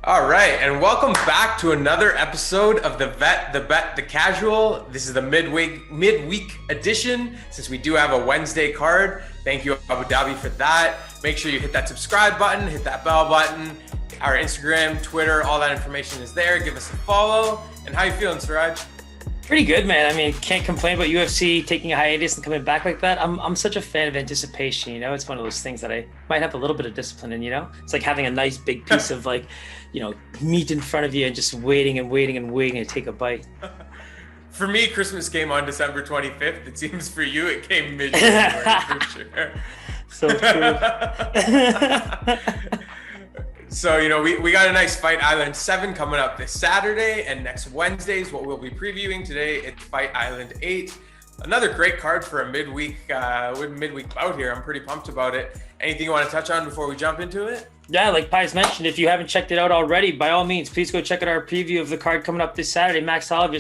All right, and welcome back to another episode of the Vet, the Bet, the Casual. This is the midweek edition, since we do have a Wednesday card. Thank you, Abu Dhabi, for that. Make sure you hit that subscribe button, hit that bell button. Our Instagram, Twitter, all that information is there. Give us a follow. And how you feeling, Siraj? Pretty good, man. I mean, can't complain about UFC taking a hiatus and coming back like that. I'm such a fan of anticipation, It's one of those things that I might have a little bit of discipline in, It's like having a nice big piece of meat in front of you and just waiting to take a bite. For me, Christmas came on December 25th. It seems for you it came mid-January for sure. So true. So, we got a nice Fight Island 7 coming up this Saturday, and next Wednesday is what we'll be previewing. Today, it's Fight Island 8. Another great card for a midweek bout here. I'm pretty pumped about it. Anything you want to touch on before we jump into it? Yeah, like Pies mentioned, if you haven't checked it out already, by all means, please go check out our preview of the card coming up this Saturday, Max Holloway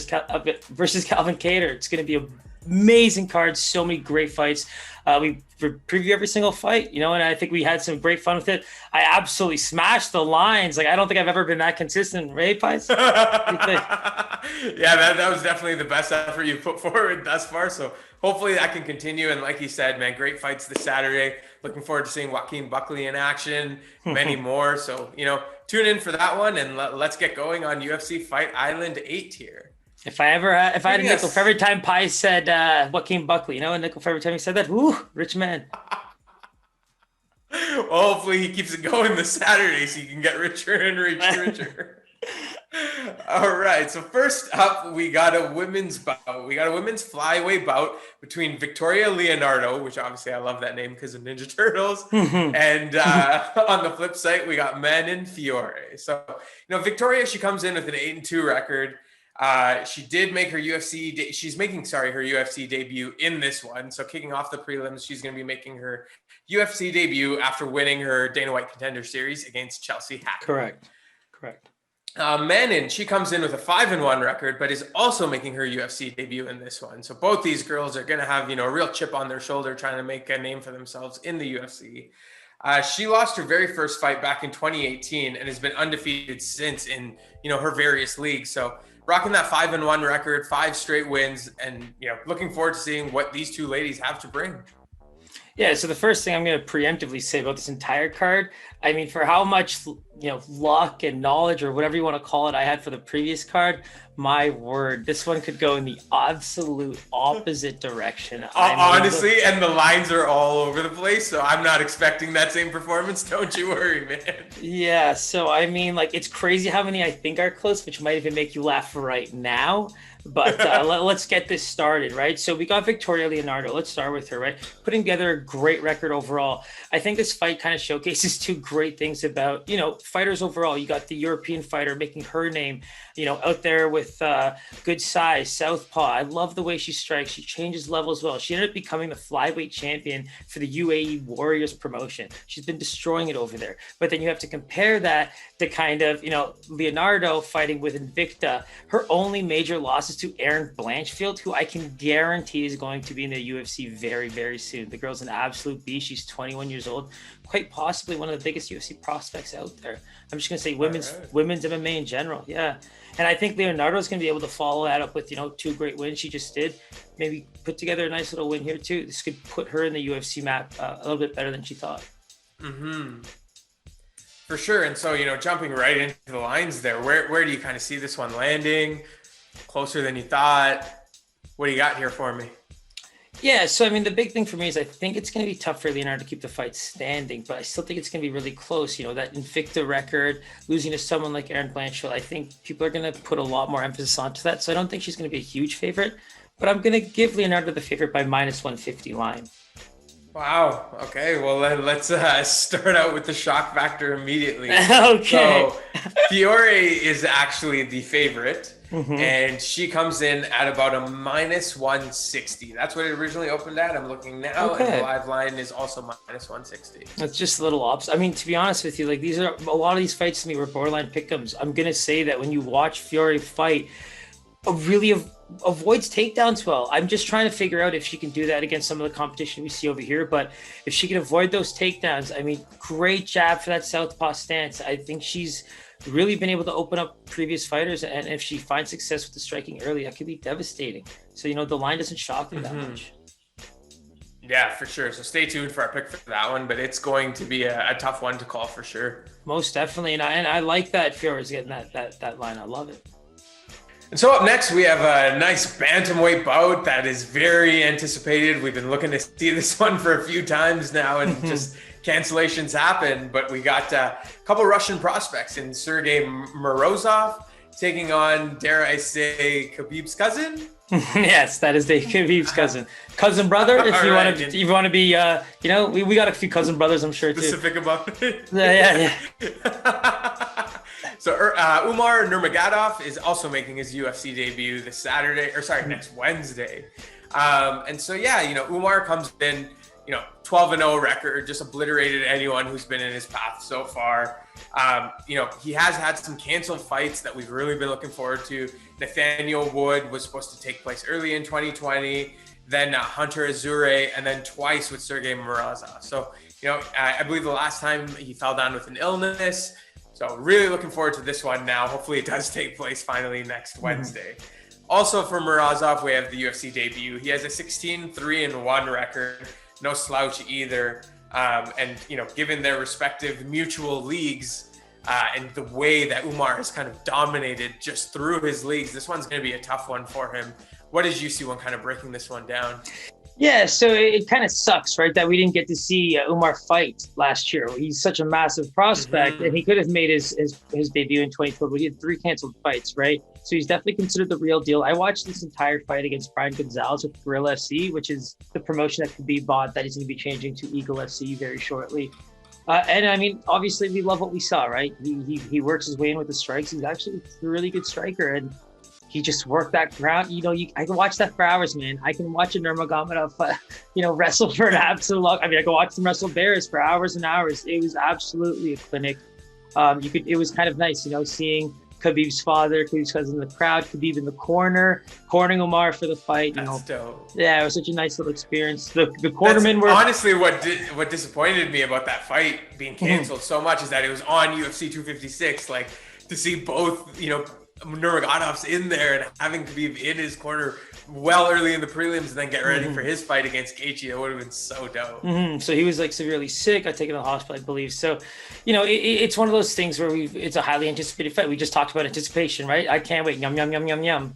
versus Calvin Kattar. It's going to be an amazing card, so many great fights. We preview every single fight, and I think we had some great fun with it. I absolutely smashed the lines. I don't think I've ever been that consistent, right, Pies? Yeah, that was definitely the best effort you put forward thus far. So hopefully that can continue. And like you said, man, great fights this Saturday. Looking forward to seeing Joaquin Buckley in action, many more. So, tune in for that one, and let's get going on UFC Fight Island 8 here. If I had a nickel for every time Pies said Joaquin Buckley, a nickel for every time he said that, whoo, rich man. Well, hopefully he keeps it going this Saturday so you can get richer and richer. All right, so first up, we got a women's bout. We got a women's flyweight bout between Victoria Leonardo, which obviously I love that name because of Ninja Turtles, and on the flip side, we got Manon Fiore. So, Victoria, she comes in with an 8-2 record. She did make her she's making her UFC debut in this one. So kicking off the prelims, she's going to be making her UFC debut after winning her Dana White Contender Series against Chelsea Hackman. Correct. Manon, she comes in with a 5-1 record, but is also making her UFC debut in this one. So both these girls are going to have, a real chip on their shoulder trying to make a name for themselves in the UFC. She lost her very first fight back in 2018 and has been undefeated since in, her various leagues. So rocking that 5-1 record, 5 straight wins, and, looking forward to seeing what these two ladies have to bring. Yeah, so the first thing I'm going to preemptively say about this entire card, I mean, for how much, luck and knowledge or whatever you want to call it I had for the previous card, my word, this one could go in the absolute opposite direction. Honestly, and the lines are all over the place, so I'm not expecting that same performance. Don't you worry, man. Yeah, so I mean, it's crazy how many I think are close, which might even make you laugh right now. But let's get this started, right? So we got Victoria Leonardo. Let's start with her, right? Putting together a great record overall. I think this fight kind of showcases two great things about, fighters overall. You got the European fighter making her name, out there with good size, southpaw. I love the way she strikes. She changes levels well. She ended up becoming the flyweight champion for the UAE Warriors promotion. She's been destroying it over there. But then you have to compare that to kind of, Leonardo fighting with Invicta. Her only major losses to Erin Blanchfield, who I can guarantee is going to be in the UFC very, very soon. The girl's an absolute beast. She's 21 years old, quite possibly one of the biggest UFC prospects out there. I'm just going to say women's MMA in general. Yeah. And I think Leonardo is going to be able to follow that up with, 2 great wins she just did. Maybe put together a nice little win here too. This could put her in the UFC map a little bit better than she thought. For sure. And so, jumping right into the lines there, where do you kind of see this one landing? Closer than you thought? What do you got here for me? Yeah, so I mean, the big thing for me is I think it's going to be tough for Leonardo to keep the fight standing, but I still think it's going to be really close. That Invicta record, losing to someone like Erin Blanchfield, I think people are going to put a lot more emphasis onto that. So I don't think she's going to be a huge favorite, but I'm going to give Leonardo the favorite by -150 line. Wow. Okay. Well, then let's start out with the shock factor immediately. Okay. So Fiore is actually the favorite, and she comes in at about a -160. That's what it originally opened at. I'm looking now, and the live line is also -160. That's just a little ops. I mean, to be honest with you, these are a lot of these fights to me were borderline pick'ems. I'm gonna say that when you watch Fiore fight, really avoids takedowns well. I'm just trying to figure out if she can do that against some of the competition we see over here. But if she can avoid those takedowns, I mean, great jab for that southpaw stance. I think she's really been able to open up previous fighters. And if she finds success with the striking early, that could be devastating. So, the line doesn't shock me that much. Yeah, for sure. So stay tuned for our pick for that one, but it's going to be a tough one to call for sure. Most definitely. And I like that Fiore's getting that line. I love it. And so up next, we have a nice bantamweight bout that is very anticipated. We've been looking to see this one for a few times now, and just cancellations happen. But we got a couple Russian prospects in Sergey Morozov taking on, dare I say, Khabib's cousin. Yes, that is Khabib's cousin brother. If you want to be, we got a few cousin brothers, I'm sure too. Specific about it. Yeah. So Umar Nurmagomedov is also making his UFC debut next Wednesday. And so, Umar comes in, 12-0 record, just obliterated anyone who's been in his path so far. He has had some canceled fights that we've really been looking forward to. Nathaniel Wood was supposed to take place early in 2020, then Hunter Azure, and then twice with Sergey Morozov. So, I believe the last time he fell down with an illness. So really looking forward to this one now. Hopefully it does take place finally next Wednesday. Also for Morozov, we have the UFC debut. He has a 16-3-1 record, no slouch either. And, given their respective mutual leagues and the way that Umar has kind of dominated just through his leagues, this one's going to be a tough one for him. What did you see when kind of breaking this one down? Yeah, so it kind of sucks, right, that we didn't get to see Umar fight last year. He's such a massive prospect, and he could have made his debut in 2012, but he had 3 canceled fights, right? So he's definitely considered the real deal. I watched this entire fight against Brian Gonzalez with Pirrello FC, which is the promotion that Khabib bought that he's going to be changing to Eagle FC very shortly. And I mean, obviously, we love what we saw, right? He works his way in with the strikes. He's actually a really good striker, and he just worked that ground. I can watch that for hours, man. I can watch a Nurmagomedov, wrestle for an absolute long. I mean, I can watch them wrestle bears for hours and hours. It was absolutely a clinic. It was kind of nice, seeing Khabib's father, Khabib's cousin in the crowd, Khabib in the cornering Umar for the fight. That's dope. Yeah, it was such a nice little experience. The cornermen were honestly what disappointed me about that fight being canceled so much is that it was on UFC 256. Like, to see both, Nurmagomedov's in there and having Khabib in his corner well early in the prelims and then get ready for his fight against Gaethje, it would have been so dope. So he was severely sick. I taken to the hospital, I believe. So, it's one of those things where it's a highly anticipated fight. We just talked about anticipation, right? I can't wait. Yum, yum, yum, yum, yum.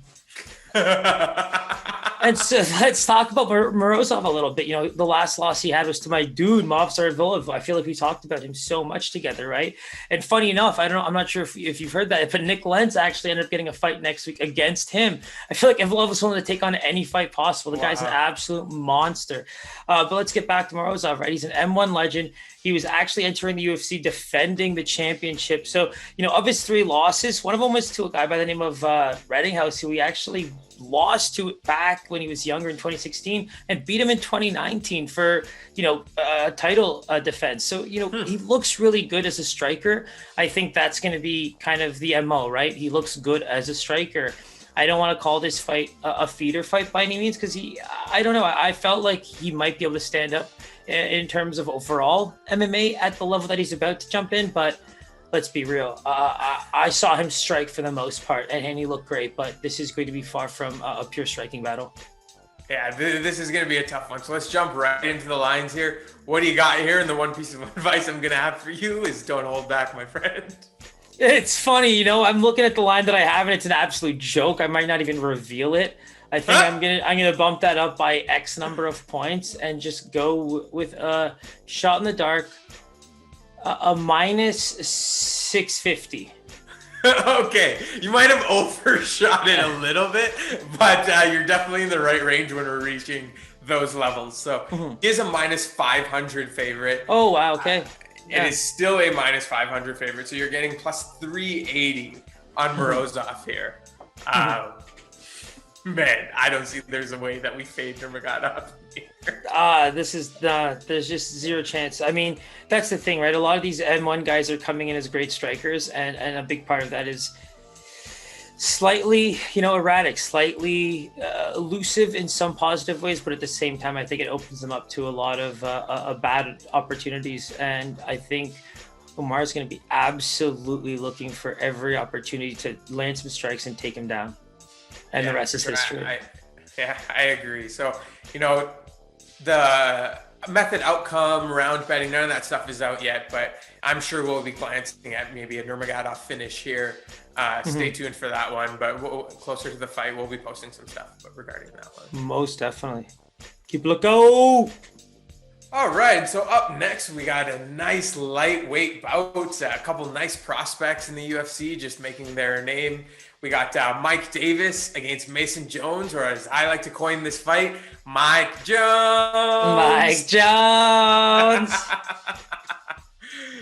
And so let's talk about Morozov a little bit. The last loss he had was to my dude, Movsar Volov. I feel like we talked about him so much together, right? And funny enough, I'm not sure if you've heard that, but Nick Lentz actually ended up getting a fight next week against him. I feel like Volov was willing to take on any fight possible. The guy's an absolute monster. But let's get back to Morozov, right? He's an M1 legend. He was actually entering the UFC defending the championship. So, of his 3 losses, one of them was to a guy by the name of Reddinghouse, who he actually lost to back when he was younger in 2016 and beat him in 2019 for, a title defense. So, he looks really good as a striker. I think that's going to be kind of the MO, right? He looks good as a striker. I don't want to call this fight a feeder fight by any means because I don't know. I felt like he might be able to stand up in terms of overall MMA at the level that he's about to jump in, but let's be real. I saw him strike for the most part, and he looked great, but this is going to be far from a pure striking battle. Yeah, this is going to be a tough one. So let's jump right into the lines here. What do you got here? And the one piece of advice I'm going to have for you is don't hold back, my friend. It's funny, I'm looking at the line that I have, and it's an absolute joke. I might not even reveal it. I think I'm gonna bump that up by X number of points and just go with a shot in the dark, a minus 650. Okay, you might have overshot it a little bit, but you're definitely in the right range when we're reaching those levels. So he is a minus 500 favorite. Oh wow, okay. It is still a minus 500 favorite, so you're getting plus 380 on Morozov here. Man, I don't see there's a way that we fade Nurmagomedov here. There's just zero chance. I mean, that's the thing, right? A lot of these M1 guys are coming in as great strikers, and a big part of that is slightly, erratic, slightly elusive in some positive ways, but at the same time, I think it opens them up to a lot of bad opportunities. And I think Umar's going to be absolutely looking for every opportunity to land some strikes and take him down. And the rest is history. I agree. So, the method, outcome, round betting, none of that stuff is out yet, but I'm sure we'll be glancing at maybe a Nurmagomedov finish here. Stay tuned for that one, but closer to the fight, we'll be posting some stuff regarding that one. Most definitely. Keep a lookout. All right, so up next, we got a nice lightweight bout. A couple nice prospects in the UFC just making their name. We got Mike Davis against Mason Jones, or as I like to coin this fight, Mike Jones. Mike Jones.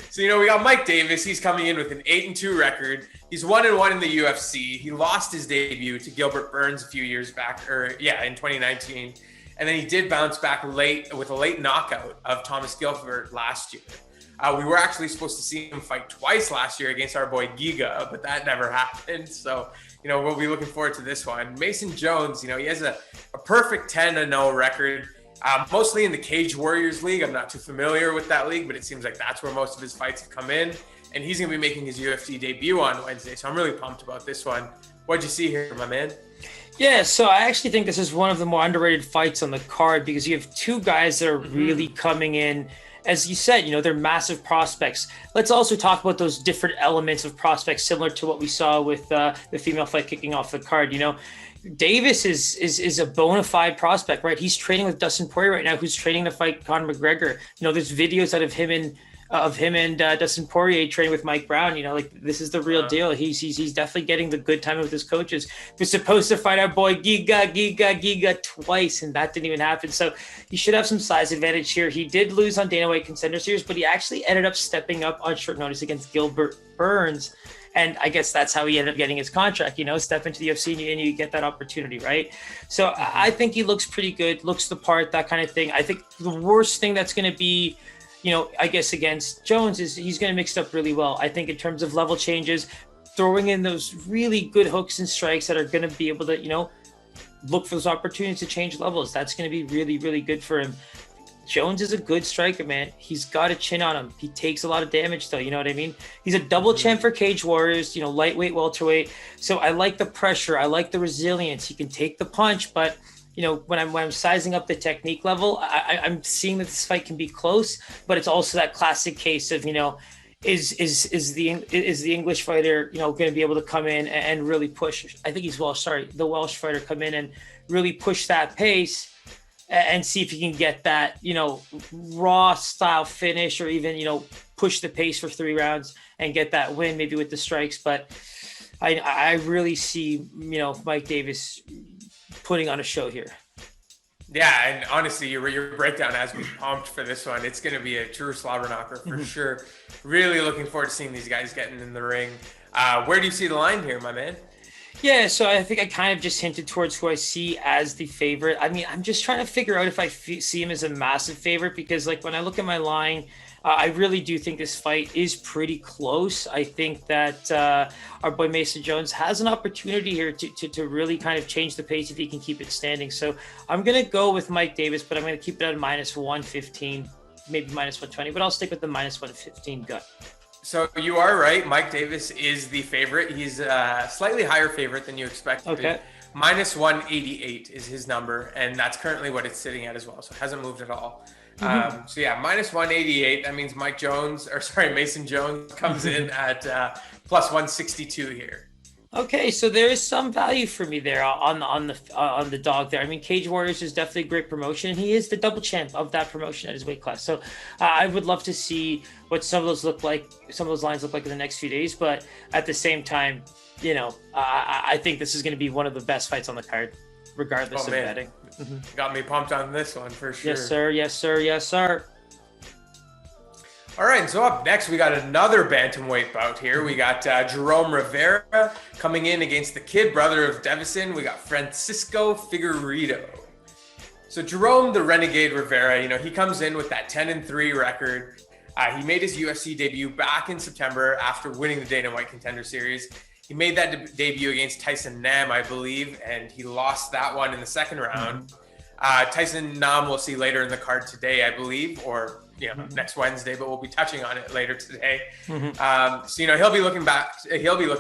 So, we got Mike Davis. He's coming in with an 8-2 record. He's 1-1 in the UFC. He lost his debut to Gilbert Burns a few years back, in 2019. And then he did bounce back late with a late knockout of Thomas Gilbert last year. We were actually supposed to see him fight twice last year against our boy Giga, but that never happened. So, we'll be looking forward to this one. Mason Jones, he has a perfect 10-0 record, mostly in the Cage Warriors League. I'm not too familiar with that league, but it seems like that's where most of his fights have come in. And he's going to be making his UFC debut on Wednesday. So I'm really pumped about this one. What'd you see here, my man? Yeah, so I actually think this is one of the more underrated fights on the card because you have two guys that are really coming in. As you said, they're massive prospects. Let's also talk about those different elements of prospects, similar to what we saw with the female fight kicking off the card. Davis is a bona fide prospect, right? He's training with Dustin Poirier right now, who's training to fight Conor McGregor. There's videos out of him and Dustin Poirier training with Mike Brown. This is the real deal. He's definitely getting the good time with his coaches. We're supposed to fight our boy Giga twice, and that didn't even happen. So he should have some size advantage here. He did lose on Dana White Contender Series, but he actually ended up stepping up on short notice against Gilbert Burns. And I guess that's how he ended up getting his contract, step into the UFC and you get that opportunity, right? So I think he looks pretty good, looks the part, that kind of thing. I think the worst thing that's going to be, I guess against Jones is he's going to mix it up really well. I think in terms of level changes, throwing in those really good hooks and strikes that are going to be able to, look for those opportunities to change levels. That's going to be really, really good for him. Jones is a good striker, man. He's got a chin on him. He takes a lot of damage, though. You know what I mean? He's a double champ for Cage Warriors, lightweight, welterweight. So I like the pressure. I like the resilience. He can take the punch, but when I'm sizing up the technique level, I'm seeing that this fight can be close, but it's also that classic case of, is the English fighter, going to be able to come in and really push? I think he's Welsh. Sorry, the Welsh fighter come in and really push that pace and see if he can get that, raw style finish or even, push the pace for 3 rounds and get that win maybe with the strikes. But I really see, Mike Davis putting on a show here. Yeah, and honestly, your breakdown has me pumped for this one. It's going to be a true slobber knocker for sure. Really looking forward to seeing these guys getting in the ring. Where do you see the line here, my man? Yeah, so I think I kind of just hinted towards who I see as the favorite. I mean, I'm just trying to figure out if I see him as a massive favorite because, when I look at my line, I really do think this fight is pretty close. I think that our boy Mason Jones has an opportunity here to really kind of change the pace if he can keep it standing. So I'm going to go with Mike Davis, but I'm going to keep it at -115, maybe -120, but I'll stick with the -115 gut. So you are right. Mike Davis is the favorite. He's a slightly higher favorite than you expected. Okay. -188 is his number, and that's currently what it's sitting at as well. So it hasn't moved at all. So yeah, -188. That means Mason Jones comes in at +162 here. Okay, so there is some value for me there on the dog there. I mean, Cage Warriors is definitely a great promotion, and he is the double champ of that promotion at his weight class. So I would love to see what some of those lines look like in the next few days. But at the same time, I think this is going to be one of the best fights on the card, regardless of betting. Got me pumped on this one for sure. Yes, sir. Yes, sir. Yes, sir. All right, so up next, we got another bantamweight bout here. We got Jerome Rivera coming in against the kid brother of Davison. We got Francisco Figueiredo. So Jerome, the Renegade Rivera, he comes in with that 10-3 record. He made his UFC debut back in September after winning the Dana White Contender Series. He made that debut against Tyson Nam, I believe, and he lost that one in the second round. Tyson Nam we'll see later in the card today, I believe, or next Wednesday, but we'll be touching on it later today. Mm-hmm. So he'll be looking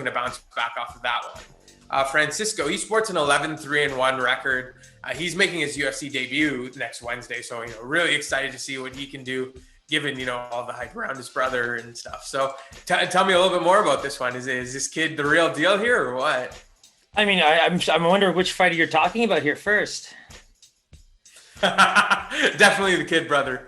to bounce back off of that one. Francisco, he sports an 11-3-1 record. He's making his UFC debut next Wednesday, so really excited to see what he can do, given all the hype around his brother and stuff. So tell me a little bit more about this one. Is this kid the real deal here, or what? I mean, I'm wondering which fighter you're talking about here first. Definitely the kid brother.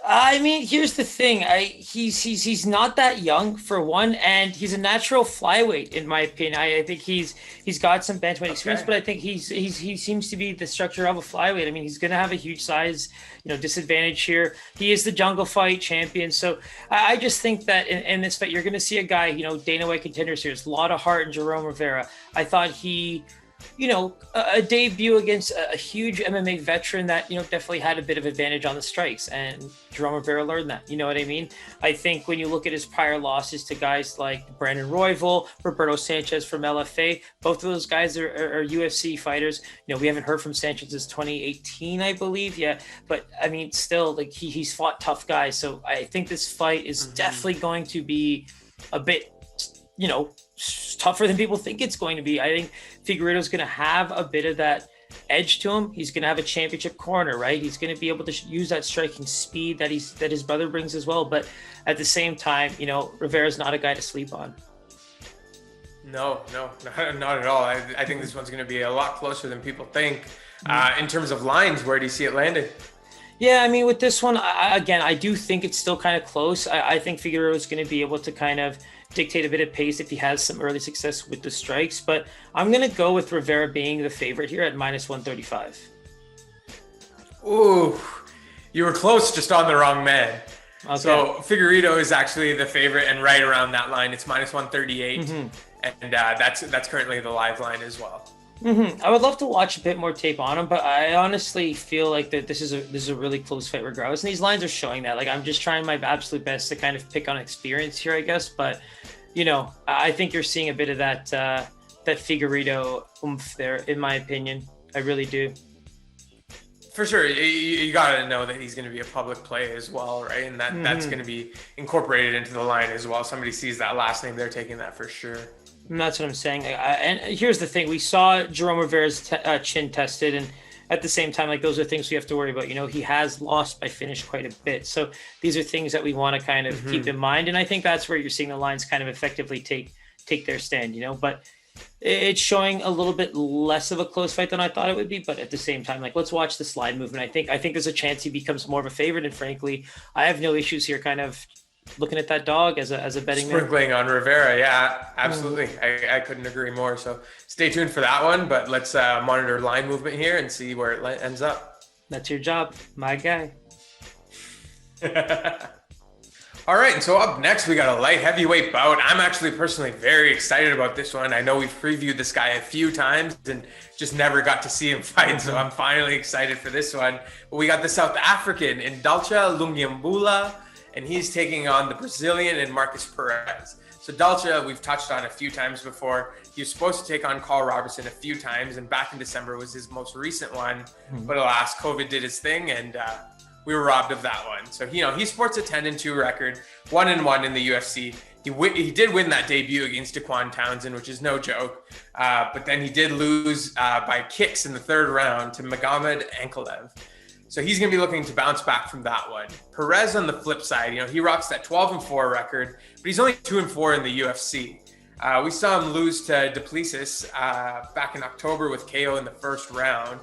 I mean, here's the thing. He's not that young for one, and he's a natural flyweight in my opinion. I think he's got some bantamweight experience, but I think he seems to be the structure of a flyweight. I mean, he's going to have a huge size disadvantage here. He is the jungle fight champion, so I just think that in this fight you're going to see a guy. Dana White contenders here. There's a lot of heart in Jerome Rivera. I thought he. A debut against a huge MMA veteran that, definitely had a bit of advantage on the strikes, and Jerome Rivera learned that, you know what I mean? I think when you look at his prior losses to guys like Brandon Royval, Roberto Sanchez from LFA, both of those guys are UFC fighters. We haven't heard from Sanchez since 2018, I believe. Yeah. But I mean, still he's fought tough guys. So I think this fight is definitely going to be a bit, tougher than people think it's going to be. I think Figueiredo is going to have a bit of that edge to him. He's going to have a championship corner, right? He's going to be able to use that striking speed that his brother brings as well. But at the same time, Rivera's not a guy to sleep on. No, not at all. I think this one's going to be a lot closer than people think. In terms of lines, where do you see it landing? Yeah, I mean, with this one, I do think it's still kind of close. I think Figueiredo is going to be able to kind of dictate a bit of pace if he has some early success with the strikes. But I'm going to go with Rivera being the favorite here at -135. Ooh, you were close, just on the wrong man. Okay. So Figueiredo is actually the favorite, and right around that line, it's -138. And that's currently the live line as well. I would love to watch a bit more tape on him, but I honestly feel like that this is a really close fight regardless. And these lines are showing that. Like, I'm just trying my absolute best to kind of pick on experience here, I guess. But I think you're seeing a bit of that Figueiredo oomph there, in my opinion. I really do. For sure, you got to know that he's going to be a public play as well, right? And that's going to be incorporated into the line as well. Somebody sees that last name, they're taking that for sure. And that's what I'm saying. And here's the thing. We saw Jerome Rivera's chin tested, and at the same time, those are things we have to worry about. He has lost by finish quite a bit. So these are things that we want to kind of keep in mind. And I think that's where you're seeing the lines kind of effectively take their stand, But it's showing a little bit less of a close fight than I thought it would be. But at the same time, let's watch the slide movement. I think there's a chance he becomes more of a favorite. And frankly, I have no issues here kind of looking at that dog as a betting sprinkling man. On Rivera. Yeah, absolutely. I couldn't agree more. So stay tuned for that one, but let's monitor line movement here and see where it ends up. That's your job, my guy. All right, and so up next we got a light heavyweight bout. I'm actually personally very excited about this one. I know we've previewed this guy a few times and just never got to see him fight, so I'm finally excited for this one. But we got the South African Indalcha Lungiambula, and he's taking on the Brazilian and Markus Perez. So Dalcha, we've touched on a few times before. He was supposed to take on Carl Robertson a few times, and back in December was his most recent one. But alas, COVID did his thing, and we were robbed of that one. So he sports a 10-2 record, 1-1 in the UFC. He did win that debut against Daquan Townsend, which is no joke. But then he did lose by kicks in the third round to Magomed Ankalaev. So he's going to be looking to bounce back from that one. Perez on the flip side, he rocks that 12-4 record, but he's only 2-4 in the UFC. We saw him lose to Duplessis back in October with KO in the first round.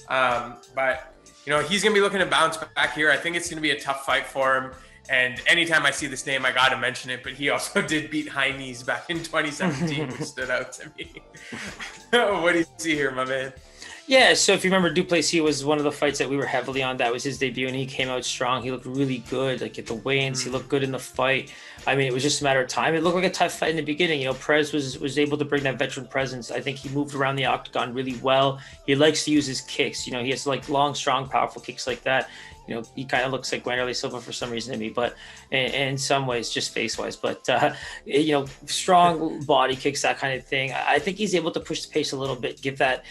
But he's going to be looking to bounce back here. I think it's going to be a tough fight for him. And anytime I see this name, I got to mention it. But he also did beat High Knees back in 2017, which stood out to me. What do you see here, my man? Yeah, so if you remember, Duplessis was one of the fights that we were heavily on. That was his debut, and he came out strong. He looked really good, at the weigh-ins. He looked good in the fight. I mean, it was just a matter of time. It looked like a tough fight in the beginning. Perez was able to bring that veteran presence. I think he moved around the octagon really well. He likes to use his kicks. He has long, strong, powerful kicks like that. he kind of looks like Wanderlei Silva for some reason to me, but in some ways, just face wise. But strong body kicks, that kind of thing. I think he's able to push the pace a little bit, give that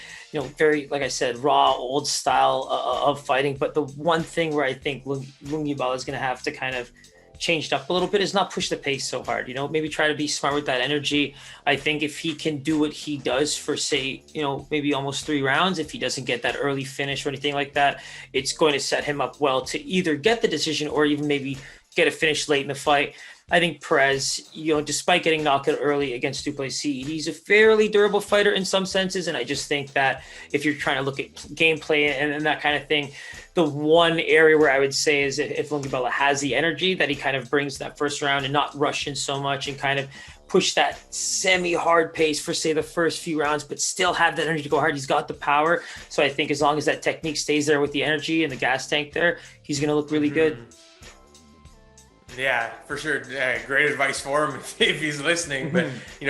very, like I said, raw old style of fighting. But the one thing where I think Lungimbala is going to have to kind of changed up a little bit is not push the pace so hard, maybe try to be smart with that energy. I think if he can do what he does for, say, maybe almost 3 rounds, if he doesn't get that early finish or anything like that, it's going to set him up well to either get the decision or even maybe get a finish late in the fight. I think Perez, despite getting knocked out early against Duplessis, he's a fairly durable fighter in some senses. And I just think that if you're trying to look at gameplay and that kind of thing, the one area where I would say is if Lungimbala has the energy that he kind of brings that first round and not rush in so much and kind of push that semi-hard pace for, say, the first few rounds, but still have that energy to go hard. He's got the power. So I think as long as that technique stays there with the energy and the gas tank there, he's going to look really good. Yeah, for sure. Yeah, great advice for him if he's listening. But,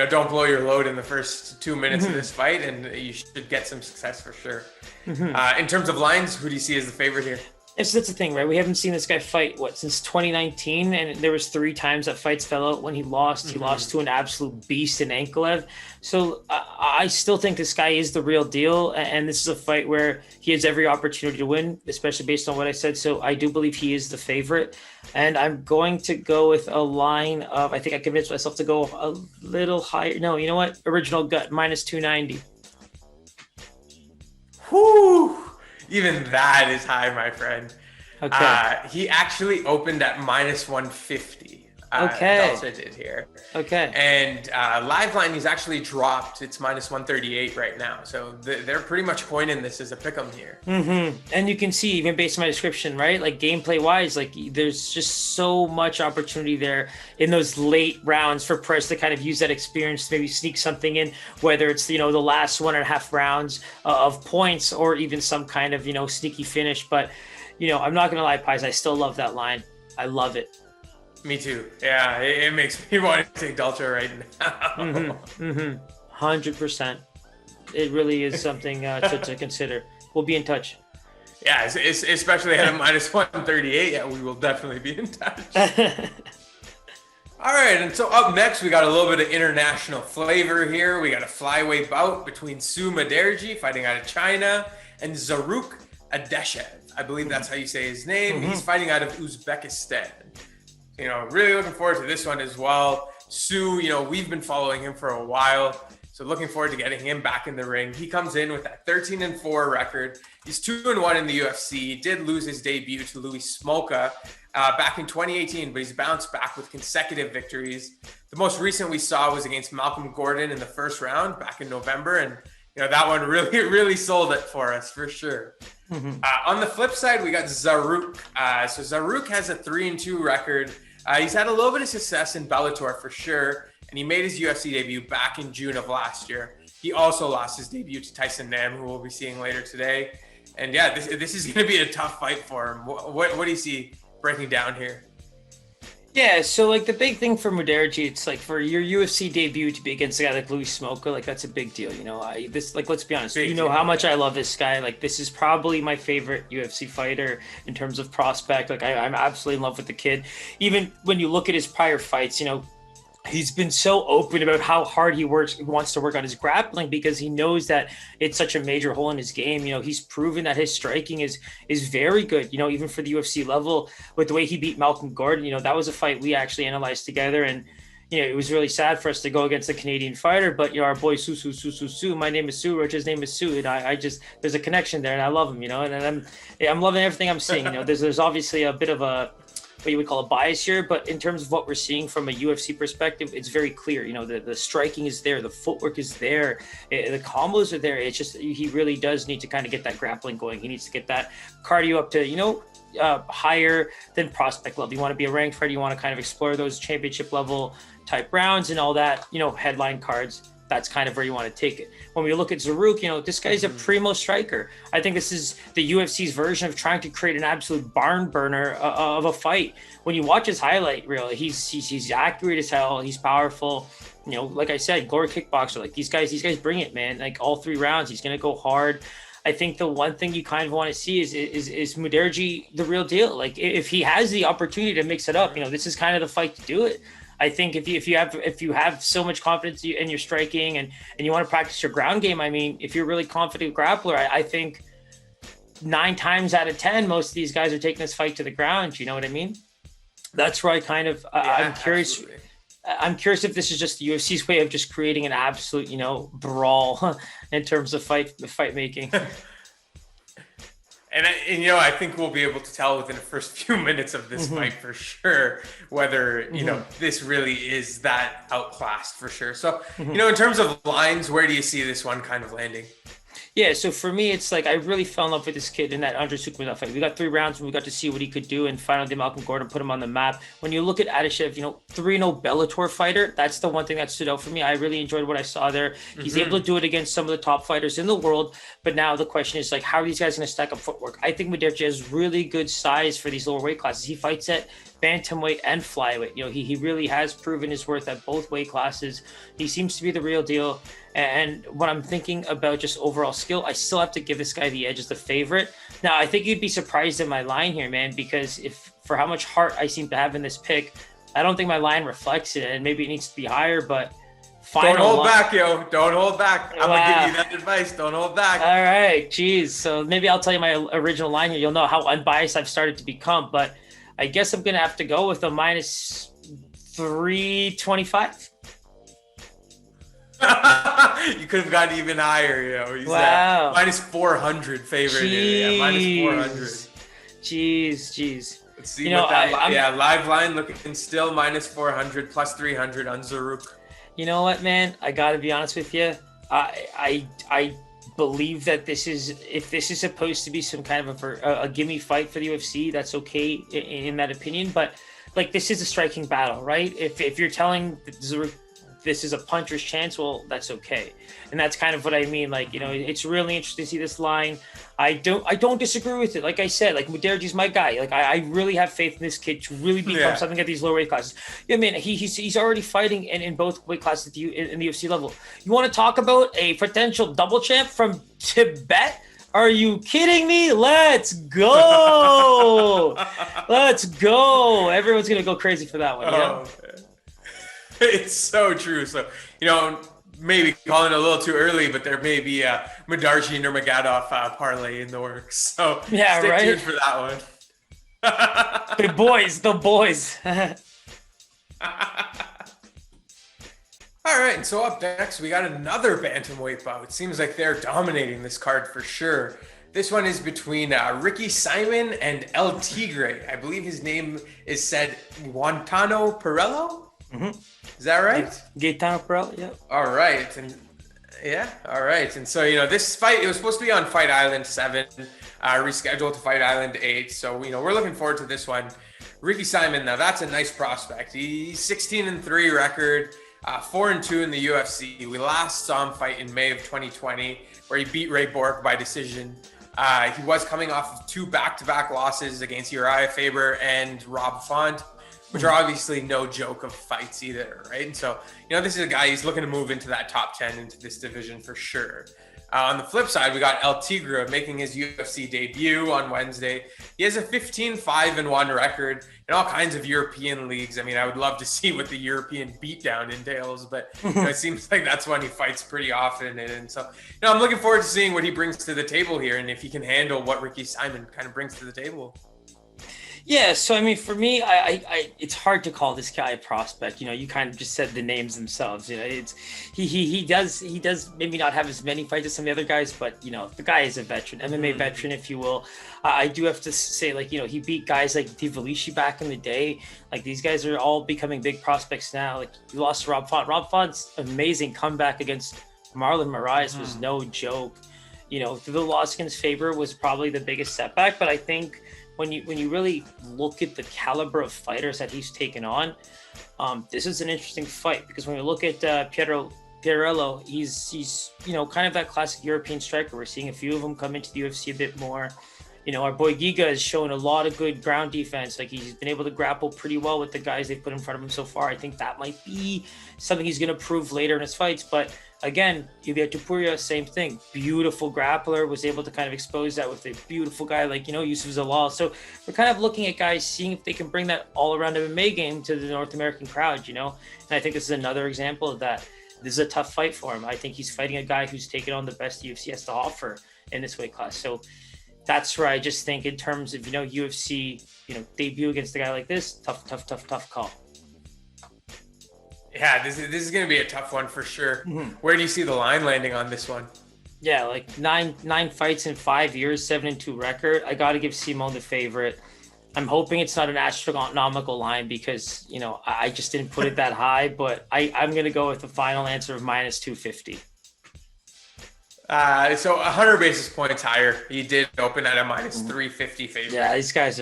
don't blow your load in the first 2 minutes of this fight, and you should get some success for sure. In terms of lines, who do you see as the favorite here? That's the thing, right? We haven't seen this guy fight, since 2019, and there was 3 times that fights fell out when he lost. He lost to an absolute beast in Ankalev. So I still think this guy is the real deal, and this is a fight where he has every opportunity to win, especially based on what I said. So I do believe he is the favorite, and I'm going to go with a line of, I think I convinced myself to go a little higher. No, you know what? Original gut, minus 290. Whoo! Even that is high, my friend. Okay. He actually opened at minus 150. Okay. Dalsa did here. Okay. And live line, he's actually dropped. It's minus 138 right now. So they're pretty much coining this as a pick'em here. And you can see, even based on my description, right? Like gameplay wise, like there's just so much opportunity there in those late rounds for Perez to kind of use that experience to maybe sneak something in, whether it's, the last 1.5 rounds of points or even some kind of, sneaky finish. But, I'm not going to lie, Pies, I still love that line. I love it. Me too. Yeah, it makes me want to take Dalcha right now. 100%. It really is something to consider. We'll be in touch. Yeah, especially at a minus 138. Yeah, we will definitely be in touch. All right, and so up next, we got a little bit of international flavor here. We got a flyweight bout between Mudaerji, fighting out of China, and Zarrukh Adashev. I believe that's how you say his name. He's fighting out of Uzbekistan. Really looking forward to this one as well. We've been following him for a while, so looking forward to getting him back in the ring. He comes in with that 13-4 record. He's 2-1 in the UFC. He did lose his debut to Louis Smolka back in 2018, but he's bounced back with consecutive victories. The most recent we saw was against Malcolm Gordon in the first round back in November, and that one really sold it for us for sure. On the flip side, we got Zarrukh. So Zarrukh has a 3-2 record. He's had a little bit of success in Bellator for sure, and he made his UFC debut back in June of last year. He also lost his debut to Tyson Nam, who we'll be seeing later today. And yeah, this is going to be a tough fight for him. What do you see breaking down here? Yeah, so like the big thing for Mudaerji, it's like for your UFC debut to be against a guy like Louis Smolka, like that's a big deal. Let's be honest, how much I love this guy. Like this is probably my favorite UFC fighter in terms of prospect. Like I'm absolutely in love with the kid. Even when you look at his prior fights, he's been so open about how hard he wants to work on his grappling because he knows that it's such a major hole in his game. He's proven that his striking is very good, even for the UFC level with the way he beat Malcolm Gordon. That was a fight we actually analyzed together. And, it was really sad for us to go against a Canadian fighter, but, our boy Su, my name is Su, Rich's name is Su. And I just, there's a connection there and I love him, and I'm loving everything I'm seeing. There's obviously a bit of a, what you would call a bias here, but in terms of what we're seeing from a UFC perspective, it's very clear. The striking is there, the footwork is there, the combos are there. It's just he really does need to kind of get that grappling going. He needs to get that cardio up to higher than prospect level. You want to be a ranked fighter, you want to kind of explore those championship level type rounds and all that. Headline cards. That's kind of where you want to take it. When we look at Zarrukh, this guy's a primo striker. I think this is the UFC's version of trying to create an absolute barn burner of a fight. When you watch his highlight reel, he's accurate as hell. He's powerful. Like I said, glory kickboxer. Like these guys bring it, man. Like all 3 rounds, he's gonna go hard. I think the one thing you kind of want to see is Mudaerji the real deal. Like if he has the opportunity to mix it up, this is kind of the fight to do it. I think if you have so much confidence in your striking and you want to practice your ground game, I mean, if you're really confident grappler, I think 9 times out of 10, most of these guys are taking this fight to the ground. You know what I mean? That's where I kind of I'm curious. Absolutely. I'm curious if this is just the UFC's way of just creating an absolute, brawl in terms of fight making. And I think we'll be able to tell within the first few minutes of this fight for sure whether this really is that outclassed for sure. So in terms of lines, where do you see this one kind of landing? Yeah, so for me, it's like I really fell in love with this kid in that Andrade fight. We got 3 rounds and we got to see what he could do, and finally Malcolm Gordon put him on the map. When you look at Adashev, 3-0 Bellator fighter, that's the one thing that stood out for me. I really enjoyed what I saw there. He's able to do it against some of the top fighters in the world, but now the question is, like, how are these guys going to stack up footwork? I think Mudaerji has really good size for these lower weight classes. He fights at bantamweight and flyweight. He really has proven his worth at both weight classes. He seems to be the real deal. And when I'm thinking about just overall skill, I still have to give this guy the edge as the favorite. Now, I think you'd be surprised at my line here, man, because for how much heart I seem to have in this pick, I don't think my line reflects it, and maybe it needs to be higher, but don't hold back, yo. Don't hold back. I'm going to give you that advice. Don't hold back. All right. Geez. So maybe I'll tell you my original line here. You'll know how unbiased I've started to become, but I guess I'm going to have to go with a minus 325. You could have gotten even higher, He's minus 400 favorite. Jeez. Yeah, minus 400. Jeez. Let's see what that. Live line looking still minus 400 plus 300 on Zarrukh. You know what, man? I got to be honest with you. I believe that if this is supposed to be some kind of a gimme fight for the UFC, that's okay in that opinion. But like, this is a striking battle, right? If you're telling Zarrukh this is a puncher's chance, well, that's okay. And that's kind of what I mean. Like, it's really interesting to see this line. I don't disagree with it. Like I said, like, Mudaerji's my guy. Like, I really have faith in this kid to really become something at these lower weight classes. Yeah, man, he's already fighting in both weight classes in the UFC level. You want to talk about a potential double champ from Tibet? Are you kidding me? Let's go. Let's go. Everyone's going to go crazy for that one. It's so true. So, maybe calling it a little too early, but there may be a Mudaerji Nurmagomedov parlay in the works. So stay tuned for that one. The boys. All right, and so up next, we got another bantamweight bout. It seems like they're dominating this card for sure. This one is between Ricky Simon and El Tigre. I believe his name is said Gaetano Pirrello. Is that right? Gaetano Perez, yeah. All right. And so, this fight, it was supposed to be on Fight Island 7, rescheduled to Fight Island 8. So, we're looking forward to this one. Ricky Simon, now that's a nice prospect. He's 16-3 record, 4-2 in the UFC. We last saw him fight in May of 2020, where he beat Ray Bork by decision. He was coming off of 2 back-to-back losses against Uriah Faber and Rob Font, which are obviously no joke of fights either, right? And so, this is a guy, he's looking to move into that top 10 into this division for sure. On the flip side, we got El Tigre making his UFC debut on Wednesday. He has a 15-5-1 record in all kinds of European leagues. I mean, I would love to see what the European beatdown entails, but it seems like that's when he fights pretty often. And so, I'm looking forward to seeing what he brings to the table here and if he can handle what Ricky Simon kind of brings to the table. Yeah, so I mean, for me, I it's hard to call this guy a prospect. You kind of just said the names themselves. It's he does maybe not have as many fights as some of the other guys, but the guy is a veteran, MMA veteran, if you will. I do have to say, like, he beat guys like Divalishi back in the day. Like, these guys are all becoming big prospects now. Like, he lost to Rob Font. Rob Font's amazing comeback against Marlon Moraes was no joke. The loss against Faber was probably the biggest setback, but I think when you really look at the caliber of fighters that he's taken on, this is an interesting fight because when we look at Pirrello, he's kind of that classic European striker. We're seeing a few of them come into the UFC a bit more. Our boy Giga has shown a lot of good ground defense. Like, he's been able to grapple pretty well with the guys they've put in front of him so far. I think that might be something he's going to prove later in his fights. But again, Ilia Topuria, same thing. Beautiful grappler, was able to kind of expose that with a beautiful guy like, Yusuf Zalal. So we're kind of looking at guys, seeing if they can bring that all-around MMA game to the North American crowd, And I think this is another example of that. This is a tough fight for him. I think he's fighting a guy who's taken on the best UFC has to offer in this weight class. So that's where I just think, in terms of, UFC, debut against a guy like this, tough call. Yeah, this is going to be a tough one for sure. Mm-hmm. Where do you see the line landing on this one? Yeah, like nine fights in 5 years, 7-2 record. I got to give Simon the favorite. I'm hoping it's not an astronomical line because, I just didn't put it that high, but I'm going to go with the final answer of minus 250. So 100 basis points higher. He did open at a minus 350 favorite. Yeah, these guys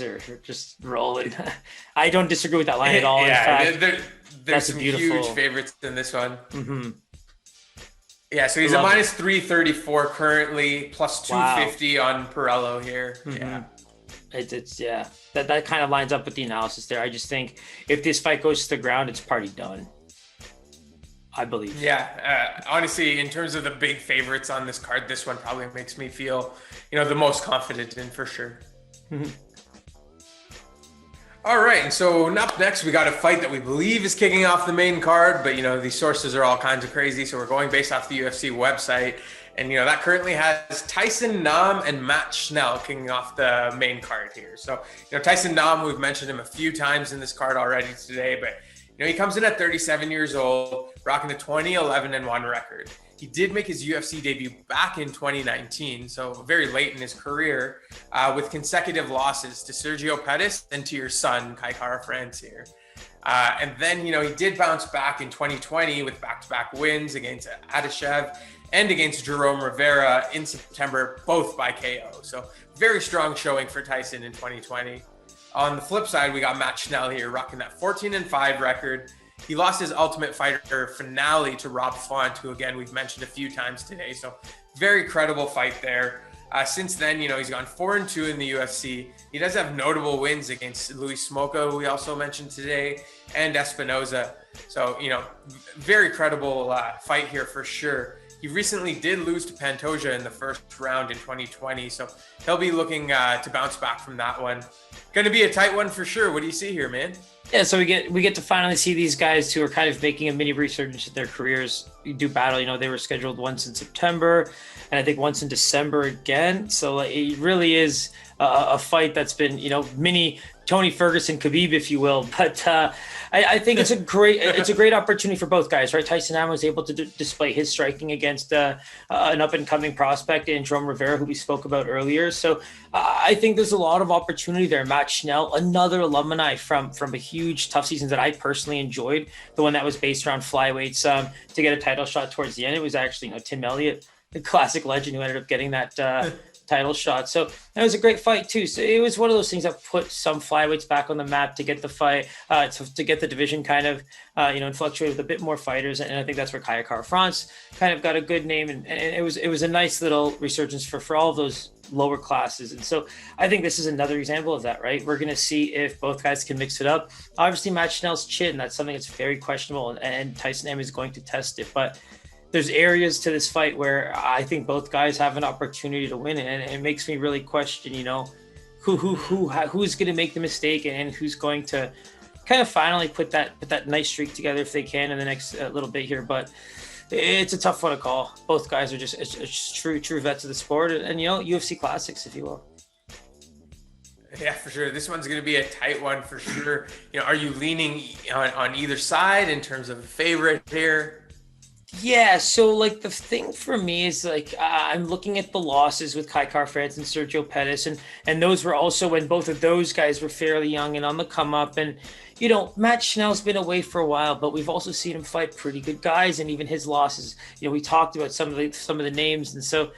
are just rolling. I don't disagree with that line at all. Yeah, in fact, there's some huge favorites in this one. Mm-hmm. Yeah, so he's a minus 334 currently, plus 250 on Pirrello here. Mm-hmm. Yeah. It's that kind of lines up with the analysis there. I just think if this fight goes to the ground, it's party done, I believe. Yeah, honestly, in terms of the big favorites on this card, this one probably makes me feel, the most confident in for sure. Mm-hmm. All right, and so up next, we got a fight that we believe is kicking off the main card, but, these sources are all kinds of crazy, so we're going based off the UFC website. And, that currently has Tyson Nam and Matt Schnell kicking off the main card here. So, Tyson Nam, we've mentioned him a few times in this card already today, but, he comes in at 37 years old, rocking a 20-11-1 record. He did make his UFC debut back in 2019, so very late in his career, with consecutive losses to Sergio Perez and to your son, Kai Kara-France here. And then, he did bounce back in 2020 with back-to-back wins against Adashev and against Jerome Rivera in September, both by KO. So very strong showing for Tyson in 2020. On the flip side, we got Matt Schnell here, rocking that 14-5 record. He lost his Ultimate Fighter finale to Rob Font, who, again, we've mentioned a few times today. So very credible fight there. Since then, he's gone 4-2 in the UFC. He does have notable wins against Luis Smolka, who we also mentioned today, and Espinoza. So, very credible fight here for sure. He recently did lose to Pantoja in the first round in 2020, so he'll be looking to bounce back from that one. Going to be a tight one for sure. What do you see here, man? Yeah, so we get to finally see these guys who are kind of making a mini resurgence in their careers do battle. They were scheduled once in September and I think once in December again. So it really is a fight that's been, mini Tony Ferguson, Khabib, if you will. But I think it's a great opportunity for both guys, right? Tyson Nam was able to display his striking against an up-and-coming prospect in Jerome Rivera, who we spoke about earlier. So I think there's a lot of opportunity there. Matt Schnell, another alumni from a huge tough season that I personally enjoyed, the one that was based around flyweights, to get a title shot towards the end. It was actually Tim Elliott, the classic legend, who ended up getting that title shot. So that was a great fight too. So it was one of those things that put some flyweights back on the map to get the fight, to get the division kind of, and fluctuate with a bit more fighters. And I think that's where Kai Kara-France kind of got a good name. And it was a nice little resurgence for all of those lower classes. And so I think this is another example of that, right? We're going to see if both guys can mix it up. Obviously, Matt Schnell's chin, that's something that's very questionable, and Tyson Nam is going to test it. But there's areas to this fight where I think both guys have an opportunity to win it, and it makes me really question, who's going to make the mistake and who's going to kind of finally put that nice streak together if they can in the next little bit here. But it's a tough one to call. Both guys are just true vets of the sport, and UFC classics, if you will. Yeah, for sure. This one's going to be a tight one for sure. Are you leaning on either side in terms of a favorite here? Yeah, so the thing for me is I'm looking at the losses with Kai Kara-France and Sergio Perez, and those were also when both of those guys were fairly young and on the come up. And Matt Schnell's been away for a while, but we've also seen him fight pretty good guys, and even his losses. We talked about some of the names, and so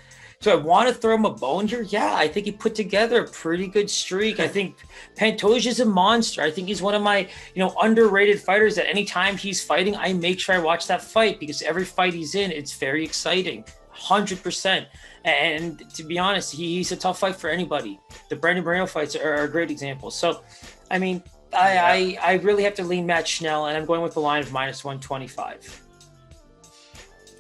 I want to throw him a bone here. Yeah, I think he put together a pretty good streak. I think Pantoja's a monster. I think he's one of my, underrated fighters that anytime he's fighting, I make sure I watch that fight because every fight he's in, it's very exciting. 100%. And to be honest, he's a tough fight for anybody. The Brandon Moreno fights are a great example. So, I mean, I really have to lean Matt Schnell, and I'm going with the line of -125.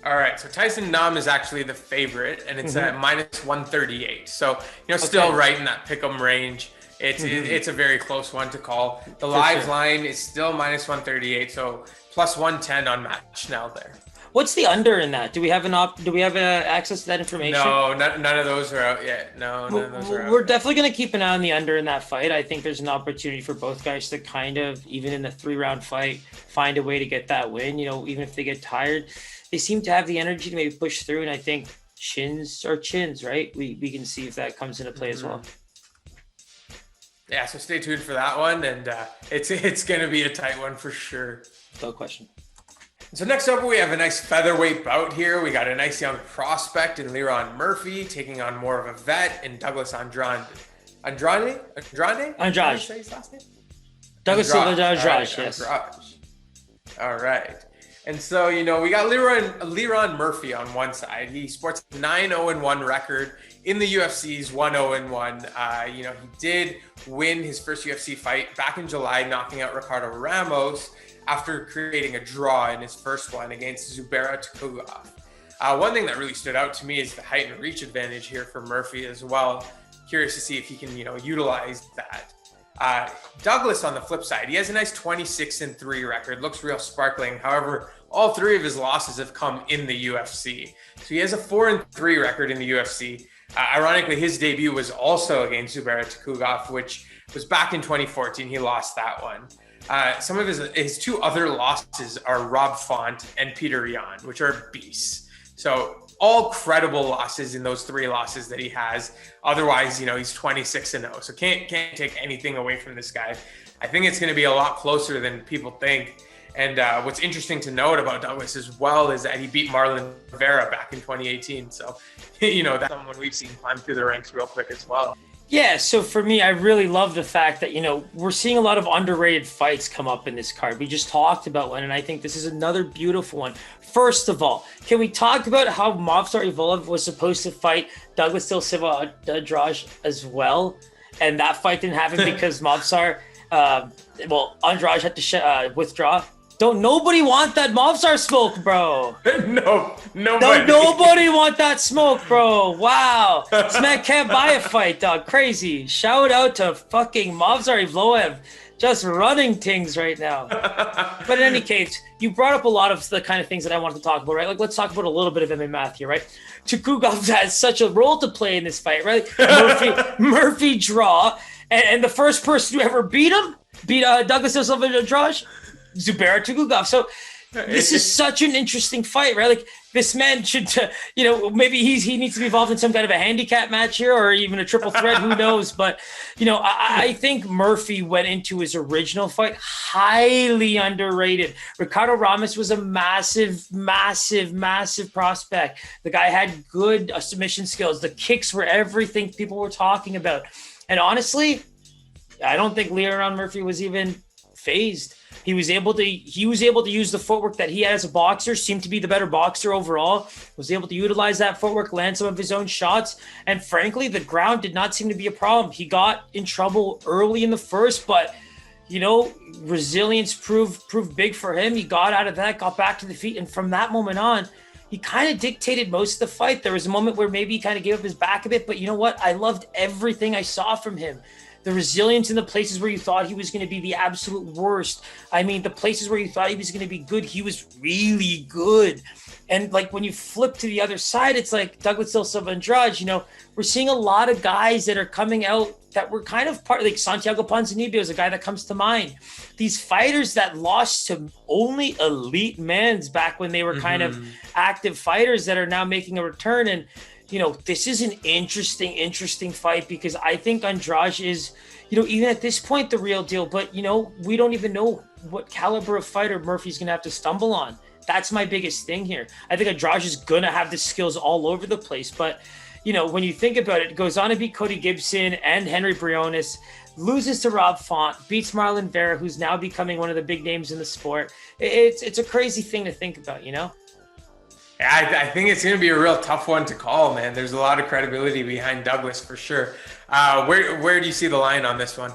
All right, so Tyson Nam is actually the favorite, and it's at -138. So, still right in that pick'em range. It's a very close one to call. The live line is still -138, so +110 on Matt Schnell there. What's the under in that? Do we have access to that information? No, none of those are out yet. No, none of those are out. We're definitely going to keep an eye on the under in that fight. I think there's an opportunity for both guys to kind of, even in a 3-round fight, find a way to get that win. Even if they get tired, they seem to have the energy to maybe push through. And I think chins are chins, right? We can see if that comes into play as well. Yeah, so stay tuned for that one, and it's going to be a tight one for sure. No question. So next up, we have a nice featherweight bout here. We got a nice young prospect in Lerone Murphy taking on more of a vet in Douglas Andrade. Andrade? How do you say his last name? Douglas Andrade, yes. All right. And so, we got Lerone Murphy on one side. He sports a 9-0-1 record in the UFC's 1-0-1. He did win his first UFC fight back in July, knocking out Ricardo Ramos after creating a draw in his first one against Zubaira Tukhugov. One thing that really stood out to me is the height and reach advantage here for Murphy as well. Curious to see if he can, utilize that. Douglas, on the flip side, he has a nice 26-3 record, looks real sparkling. However, all 3 of his losses have come in the UFC. So he has a 4-3 record in the UFC. Ironically, his debut was also against Zubaira Tukhugov, which was back in 2014. He lost that one. Some of his 2 other losses are Rob Font and Pirrello, which are beasts. So all credible losses in those 3 losses that he has. Otherwise, he's 26-0. So can't take anything away from this guy. I think it's going to be a lot closer than people think. And what's interesting to note about Douglas as well is that he beat Marlon Rivera back in 2018. So, that's someone we've seen climb through the ranks real quick as well. Yeah, so for me, I really love the fact that, we're seeing a lot of underrated fights come up in this card. We just talked about one, and I think this is another beautiful one. First of all, can we talk about how Movsar Evloev was supposed to fight Douglas Silva Andrade as well? And that fight didn't happen because Movsar, Andrade had to withdraw. Don't nobody want that Movsar smoke, bro. No, nobody. Don't nobody want that smoke, bro. Wow. This man can't buy a fight, dog. Crazy. Shout out to fucking Movsar Evloev. Just running things right now. But in any case, you brought up a lot of the kind of things that I wanted to talk about, right? Like, let's talk about a little bit of MMA math here, right? Tukhugov has such a role to play in this fight, right? Murphy draw. And the first person to ever beat Douglas Silva Andrade, Zubaira Tukhugov. So this is such an interesting fight, right? Like, this man should, maybe he needs to be involved in some kind of a handicap match here, or even a triple threat. Who knows? But I think Murphy went into his original fight highly underrated. Ricardo Ramos was a massive prospect. The guy had good submission skills. The kicks were everything people were talking about. And honestly, I don't think Lerone Murphy was even phased. He was able to use the footwork that he had as a boxer, seemed to be the better boxer overall, was able to utilize that footwork, land some of his own shots. And frankly, the ground did not seem to be a problem. He got in trouble early in the first, but resilience proved big for him. He got out of that, got back to the feet. And from that moment on, he kind of dictated most of the fight. There was a moment where maybe he kind of gave up his back a bit, but you know what? I loved everything I saw from him. The resilience in the places where you thought he was going to be the absolute worst. I mean, the places where you thought he was going to be good, he was really good. And like, when you flip to the other side, it's like Douglas Silva Andrade, we're seeing a lot of guys that are coming out that were kind of part, like Santiago Ponzinibbio is a guy that comes to mind. These fighters that lost to only elite men's back when they were kind of active fighters that are now making a return. And this is an interesting fight, because I think Andrade is, even at this point, the real deal. But, we don't even know what caliber of fighter Murphy's going to have to stumble on. That's my biggest thing here. I think Andrade is going to have the skills all over the place. But, when you think about it, goes on to beat Cody Gibson and Henry Briones, loses to Rob Font, beats Marlon Vera, who's now becoming one of the big names in the sport. It's a crazy thing to think about, I think it's going to be a real tough one to call, man. There's a lot of credibility behind Douglas for sure. Where do you see the line on this one?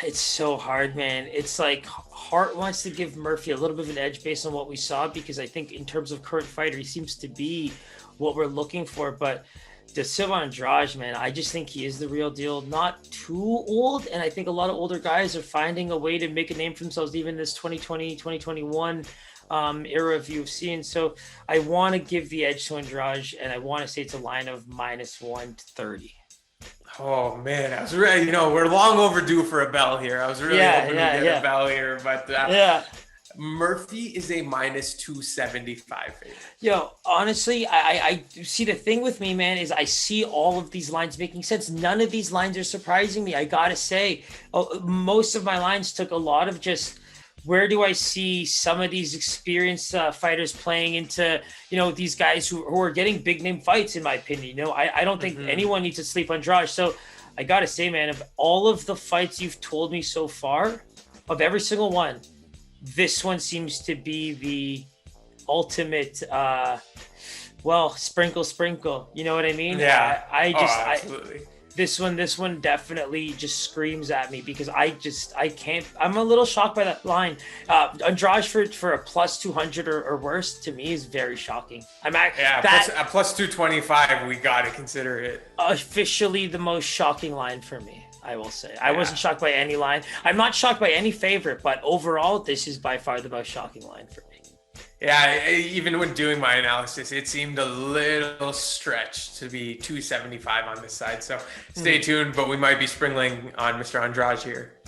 It's so hard, man. It's like Hart wants to give Murphy a little bit of an edge based on what we saw, because I think in terms of current fighter, he seems to be what we're looking for. But the Silva Andrade, man, I just think he is the real deal. Not too old, and I think a lot of older guys are finding a way to make a name for themselves, even this 2020, 2021 era of UFC. And so I want to give the edge to Andrade, and I want to say it's a line of -130. Oh man, I was really, we're long overdue for a bell here. I was really hoping to get a bell here, but Murphy is a -275 favorite. Yo, honestly, I see the thing with me, man, is I see all of these lines making sense. None of these lines are surprising me. I gotta say, most of my lines took a lot of just, where do I see some of these experienced fighters playing into, these guys who are getting big name fights, in my opinion. I don't think anyone needs to sleep on Andrade. So I got to say, man, of all of the fights you've told me so far, of every single one, this one seems to be the ultimate, sprinkle. You know what I mean? Yeah. Absolutely. This one definitely just screams at me, because I can't. I'm a little shocked by that line. Andrade for a +200 or worse, to me, is very shocking. +225. We got to consider it officially the most shocking line for me, I will say. I wasn't shocked by any line. I'm not shocked by any favorite, but overall, this is by far the most shocking line for me. Yeah, even when doing my analysis, it seemed a little stretched to be 275 on this side. So stay tuned, but we might be sprinkling on Mr. Andrade here.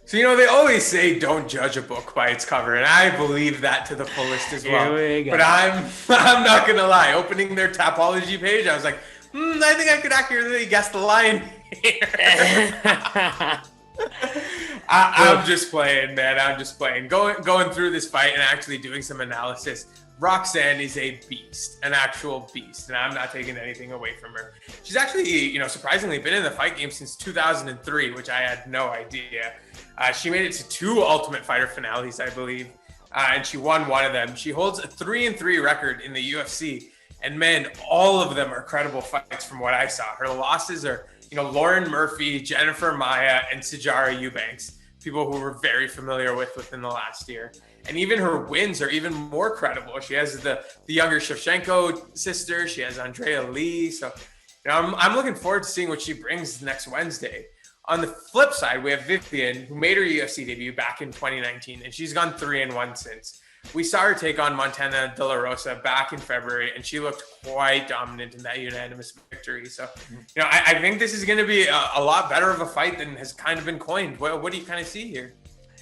So, they always say don't judge a book by its cover, and I believe that to the fullest as well. But I'm not going to lie. Opening their Tapology page, I was like, I think I could accurately guess the line here. I'm just playing, man. I'm just playing. Going through this fight and actually doing some analysis. Roxanne is a beast, an actual beast, and I'm not taking anything away from her. She's actually, surprisingly been in the fight game since 2003, which I had no idea. She made it to 2 Ultimate Fighter finales, I believe, and she won one of them. She holds a 3-3 record in the UFC, and man, all of them are credible fights from what I saw. Her losses are, Lauren Murphy, Jennifer Maia, and Sijara Eubanks, people who we're very familiar with within the last year. And even her wins are even more credible. She has the younger Shevchenko sister. She has Andrea Lee. So, I'm looking forward to seeing what she brings next Wednesday. On the flip side, we have Viviane, who made her UFC debut back in 2019, and she's gone 3-1 since. We saw her take on Montana De La Rosa back in February, and she looked quite dominant in that unanimous victory. So, I think this is going to be a lot better of a fight than has kind of been coined. What do you kind of see here?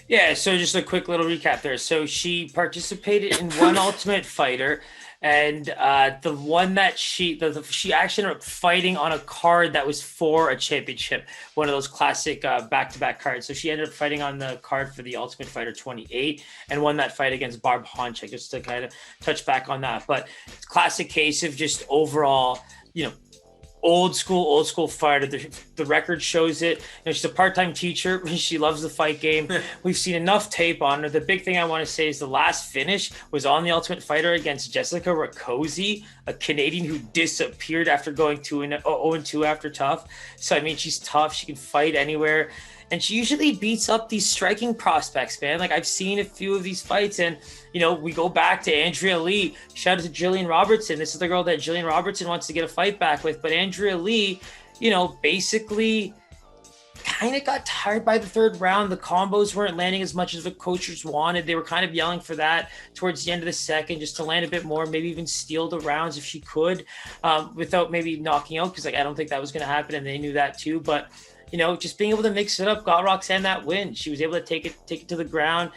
Yeah, so just a quick little recap there. So she participated in one Ultimate Fighter, and the one that she actually ended up fighting on a card that was for a championship, one of those classic back-to-back cards. So she ended up fighting on the card for the Ultimate Fighter 28 and won that fight against Barb Honchek, just to kind of touch back on that. But classic case of just overall, old school fighter. The record shows it. She's a part-time teacher. She loves the fight game. We've seen enough tape on her. The big thing I want to say is the last finish was on the Ultimate Fighter against Jessica Rakoczy, a Canadian who disappeared after going 0-2 after tough. So, she's tough. She can fight anywhere. And she usually beats up these striking prospects, man. Like, I've seen a few of these fights, and, we go back to Andrea Lee. Shout out to Jillian Robertson. This is the girl that Jillian Robertson wants to get a fight back with. But Andrea Lee, basically kind of got tired by the third round. The combos weren't landing as much as the coaches wanted. They were kind of yelling for that towards the end of the second, just to land a bit more, maybe even steal the rounds if she could, without maybe knocking out, because I don't think that was going to happen, and they knew that too. But just being able to mix it up got Roxanne that win. She was able to take it to the ground.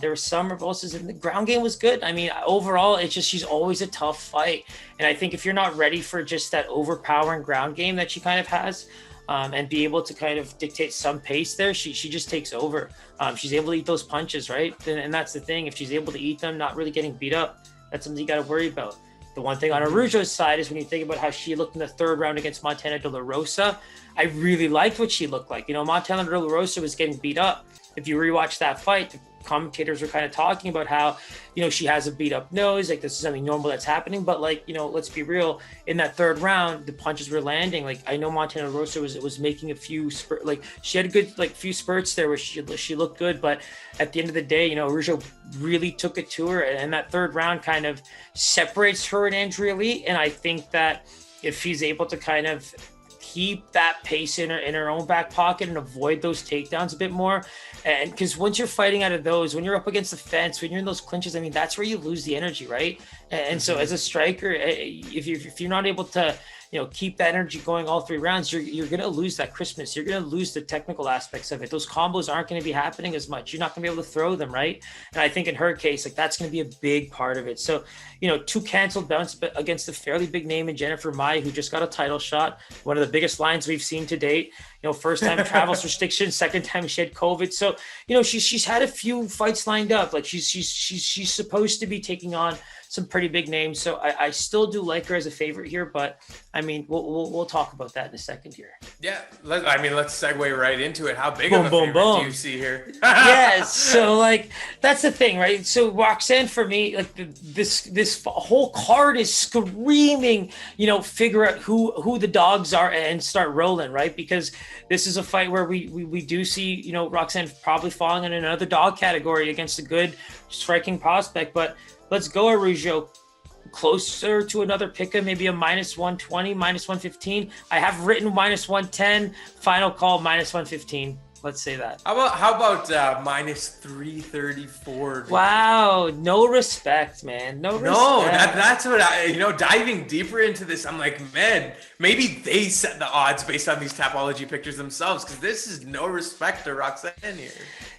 There were some repulses, and the ground game was good. Overall, it's just she's always a tough fight. And I think if you're not ready for just that overpowering ground game that she kind of has, and be able to kind of dictate some pace there, she just takes over. She's able to eat those punches, right? And that's the thing. If she's able to eat them, not really getting beat up, that's something you got to worry about. The one thing on Araujo's side is when you think about how she looked in the third round against Montana De La Rosa, I really liked what she looked like. Montana De La Rosa was getting beat up. If you rewatch that fight, commentators were kind of talking about how, she has a beat up nose, like this is something normal that's happening. But like, let's be real, in that third round, the punches were landing. Like I know Montana Rosa was making a few like she had a good like few spurts there where she looked good, but at the end of the day, Araujo really took it to her, and that third round kind of separates her and Andrea Lee. And I think that if she's able to kind of keep that pace in her own back pocket and avoid those takedowns a bit more. And because once you're fighting out of those, when you're up against the fence, when you're in those clinches, I mean, that's where you lose the energy, right? And so as a striker, if you're not able to, keep that energy going all 3 rounds, you're going to lose that crispness. You're going to lose the technical aspects of it. Those combos aren't going to be happening as much. You're not going to be able to throw them, right? And I think in her case, like that's going to be a big part of it. So, 2 canceled bouts against a fairly big name in Jennifer Mai, who just got a title shot. One of the biggest lines we've seen to date. First time travels restrictions, second time she had COVID. So, she's had a few fights lined up. Like she's supposed to be taking on some pretty big names. So I still do like her as a favorite here, but I mean, we'll talk about that in a second here. Yeah. Let's segue right into it. How big of a favorite do you see here? Yeah. So like, that's the thing, right? So Roxanne, for me, like this whole card is screaming, figure out who the dogs are and start rolling, right? Because this is a fight where we do see, Roxanne probably falling in another dog category against a good striking prospect, but let's go, Araujo. Closer to another pick-em, maybe a -120, -115. I have written -110. Final call, -115. Let's say that. How about -334? Wow, no respect, man. No respect. No, that's what diving deeper into this, I'm like, man, maybe they set the odds based on these Tapology pictures themselves, because this is no respect to Roxanne here.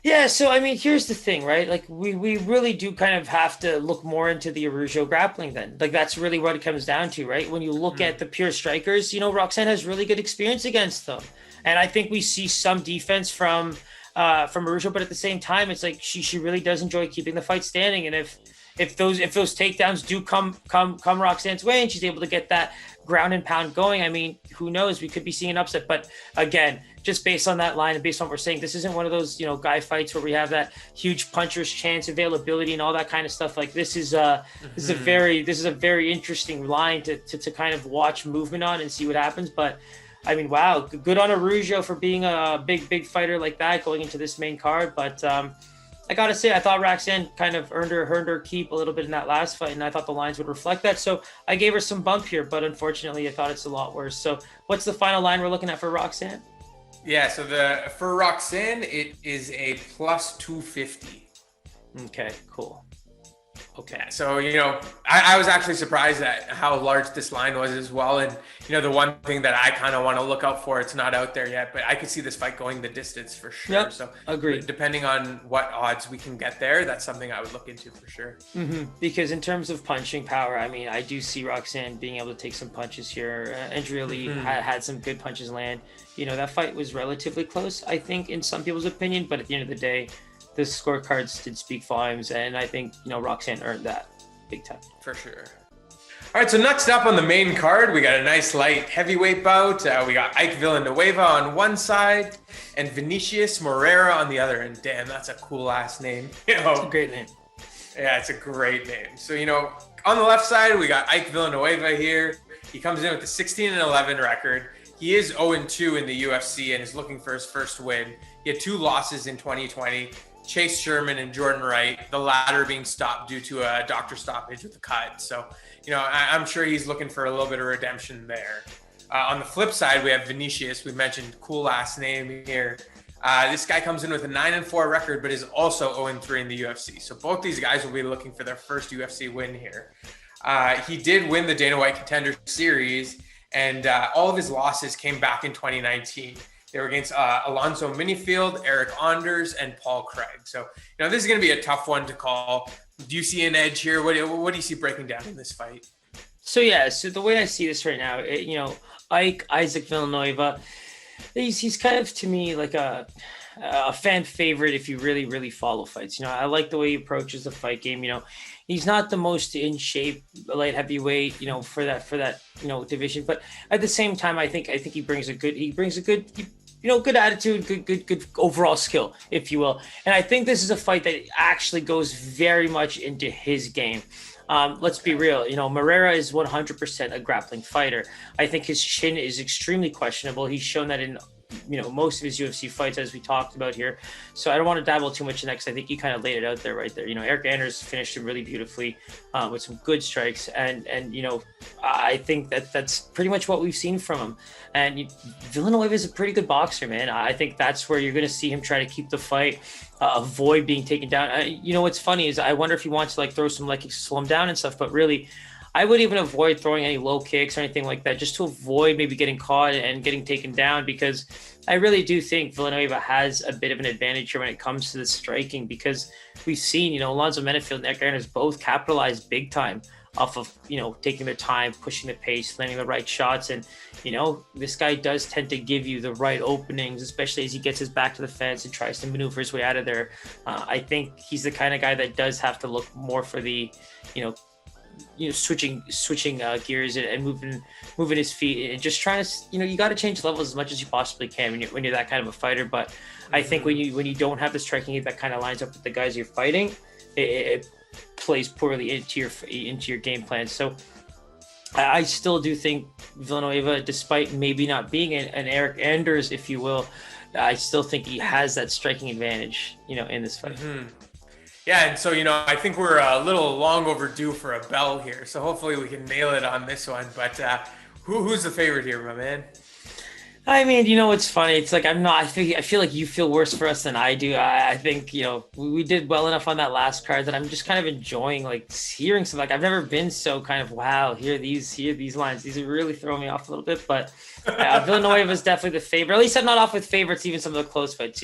Yeah, so I mean, here's the thing, right? Like we really do kind of have to look more into the Araujo grappling then. Like that's really what it comes down to, right? When you look at the pure strikers, Roxanne has really good experience against them. And I think we see some defense from Araujo, but at the same time, it's like she really does enjoy keeping the fight standing. And if those takedowns do come Roxanne's way and she's able to get that ground and pound going, I mean, who knows? We could be seeing an upset. But again, just based on that line and based on what we're saying, this isn't one of those, guy fights where we have that huge puncher's chance availability and all that kind of stuff. Like this is a very interesting line to kind of watch movement on and see what happens. But I mean, wow, good on Araujo for being a big fighter like that going into this main card. But I gotta say, I thought Roxanne kind of earned her keep a little bit in that last fight, and I thought the lines would reflect that. So I gave her some bump here, but unfortunately, I thought it's a lot worse. So what's the final line we're looking at for Roxanne? Yeah, so for Roxanne, it is a +250. Okay, cool. Okay. So, I was actually surprised at how large this line was as well. And, the one thing that I kind of want to look out for, it's not out there yet, but I could see this fight going the distance for sure. Yep, so agreed. Depending on what odds we can get there, that's something I would look into for sure. Mm-hmm. Because in terms of punching power, I mean, I do see Roxanne being able to take some punches here. Andrea Lee had some good punches land. That fight was relatively close, I think, in some people's opinion, but at the end of the day, the scorecards did speak volumes, and I think, Roxanne earned that big time. For sure. All right, so next up on the main card, we got a nice light heavyweight bout. We got Ike Villanueva on one side and Vinicius Moreira on the other. And damn, that's a cool ass name. It's a great name. Yeah, it's a great name. So, on the left side, we got Ike Villanueva here. He comes in with a 16-11 record. He is 0-2 in the UFC and is looking for his first win. He had 2 losses in 2020. Chase Sherman and Jordan Wright, the latter being stopped due to a doctor stoppage with a cut. So, I'm sure he's looking for a little bit of redemption there. On the flip side, we have Vinicius. We mentioned cool last name here. This guy comes in with a 9-4 record, but is also 0-3 in the UFC. So both these guys will be looking for their first UFC win here. He did win the Dana White Contender Series, and all of his losses came back in 2019. They were against Alonzo Minifield, Eric Anders, and Paul Craig. So, this is going to be a tough one to call. Do you see an edge here? What do you see breaking down in this fight? So the way I see this right now, Isaac Villanueva, he's kind of, to me, like a fan favorite if you really, really follow fights. I like the way he approaches the fight game. He's not the most in shape light heavyweight, for that division. But at the same time, I think he brings a good good attitude, good overall skill, if you will. And I think this is a fight that actually goes very much into his game. Let's be real. Moreira is 100% a grappling fighter. I think his chin is extremely questionable. He's shown that in most of his UFC fights, as we talked about here. So I don't want to dabble too much in that because I think you kind of laid it out there right there. Eric Anders finished him really beautifully with some good strikes. And I think that's pretty much what we've seen from him. And Villanueva is a pretty good boxer, man. I think that's where you're going to see him try to keep the fight, avoid being taken down. What's funny is I wonder if he wants to throw some slow him down and stuff, but really, I would even avoid throwing any low kicks or anything like that, just to avoid maybe getting caught and getting taken down, because I really do think Villanueva has a bit of an advantage here when it comes to the striking, because we've seen, Alonzo Menefield and Eric Anders both capitalized big time off of, taking their time, pushing the pace, landing the right shots. And, this guy does tend to give you the right openings, especially as he gets his back to the fence and tries to maneuver his way out of there. I think he's the kind of guy that does have to look more for the, switching gears and moving his feet and just trying to, you got to change levels as much as you possibly can when you're that kind of a fighter. But I think when you don't have the striking that kind of lines up with the guys you're fighting, it plays poorly into your game plan. So I still do think Villanueva, despite maybe not being an Eric Anders, if you will, I still think he has that striking advantage, in this fight. Mm-hmm. Yeah, and so, I think we're a little long overdue for a bell here, so hopefully we can nail it on this one. But who's the favorite here, my man? I mean, it's funny. It's like I feel like you feel worse for us than I do. I think, we did well enough on that last card that I'm just kind of enjoying hearing some, I've never been so kind of, wow, hear these lines. These are really throwing me off a little bit, but Villanueva is definitely the favorite. At least I'm not off with favorites, even some of the close fights,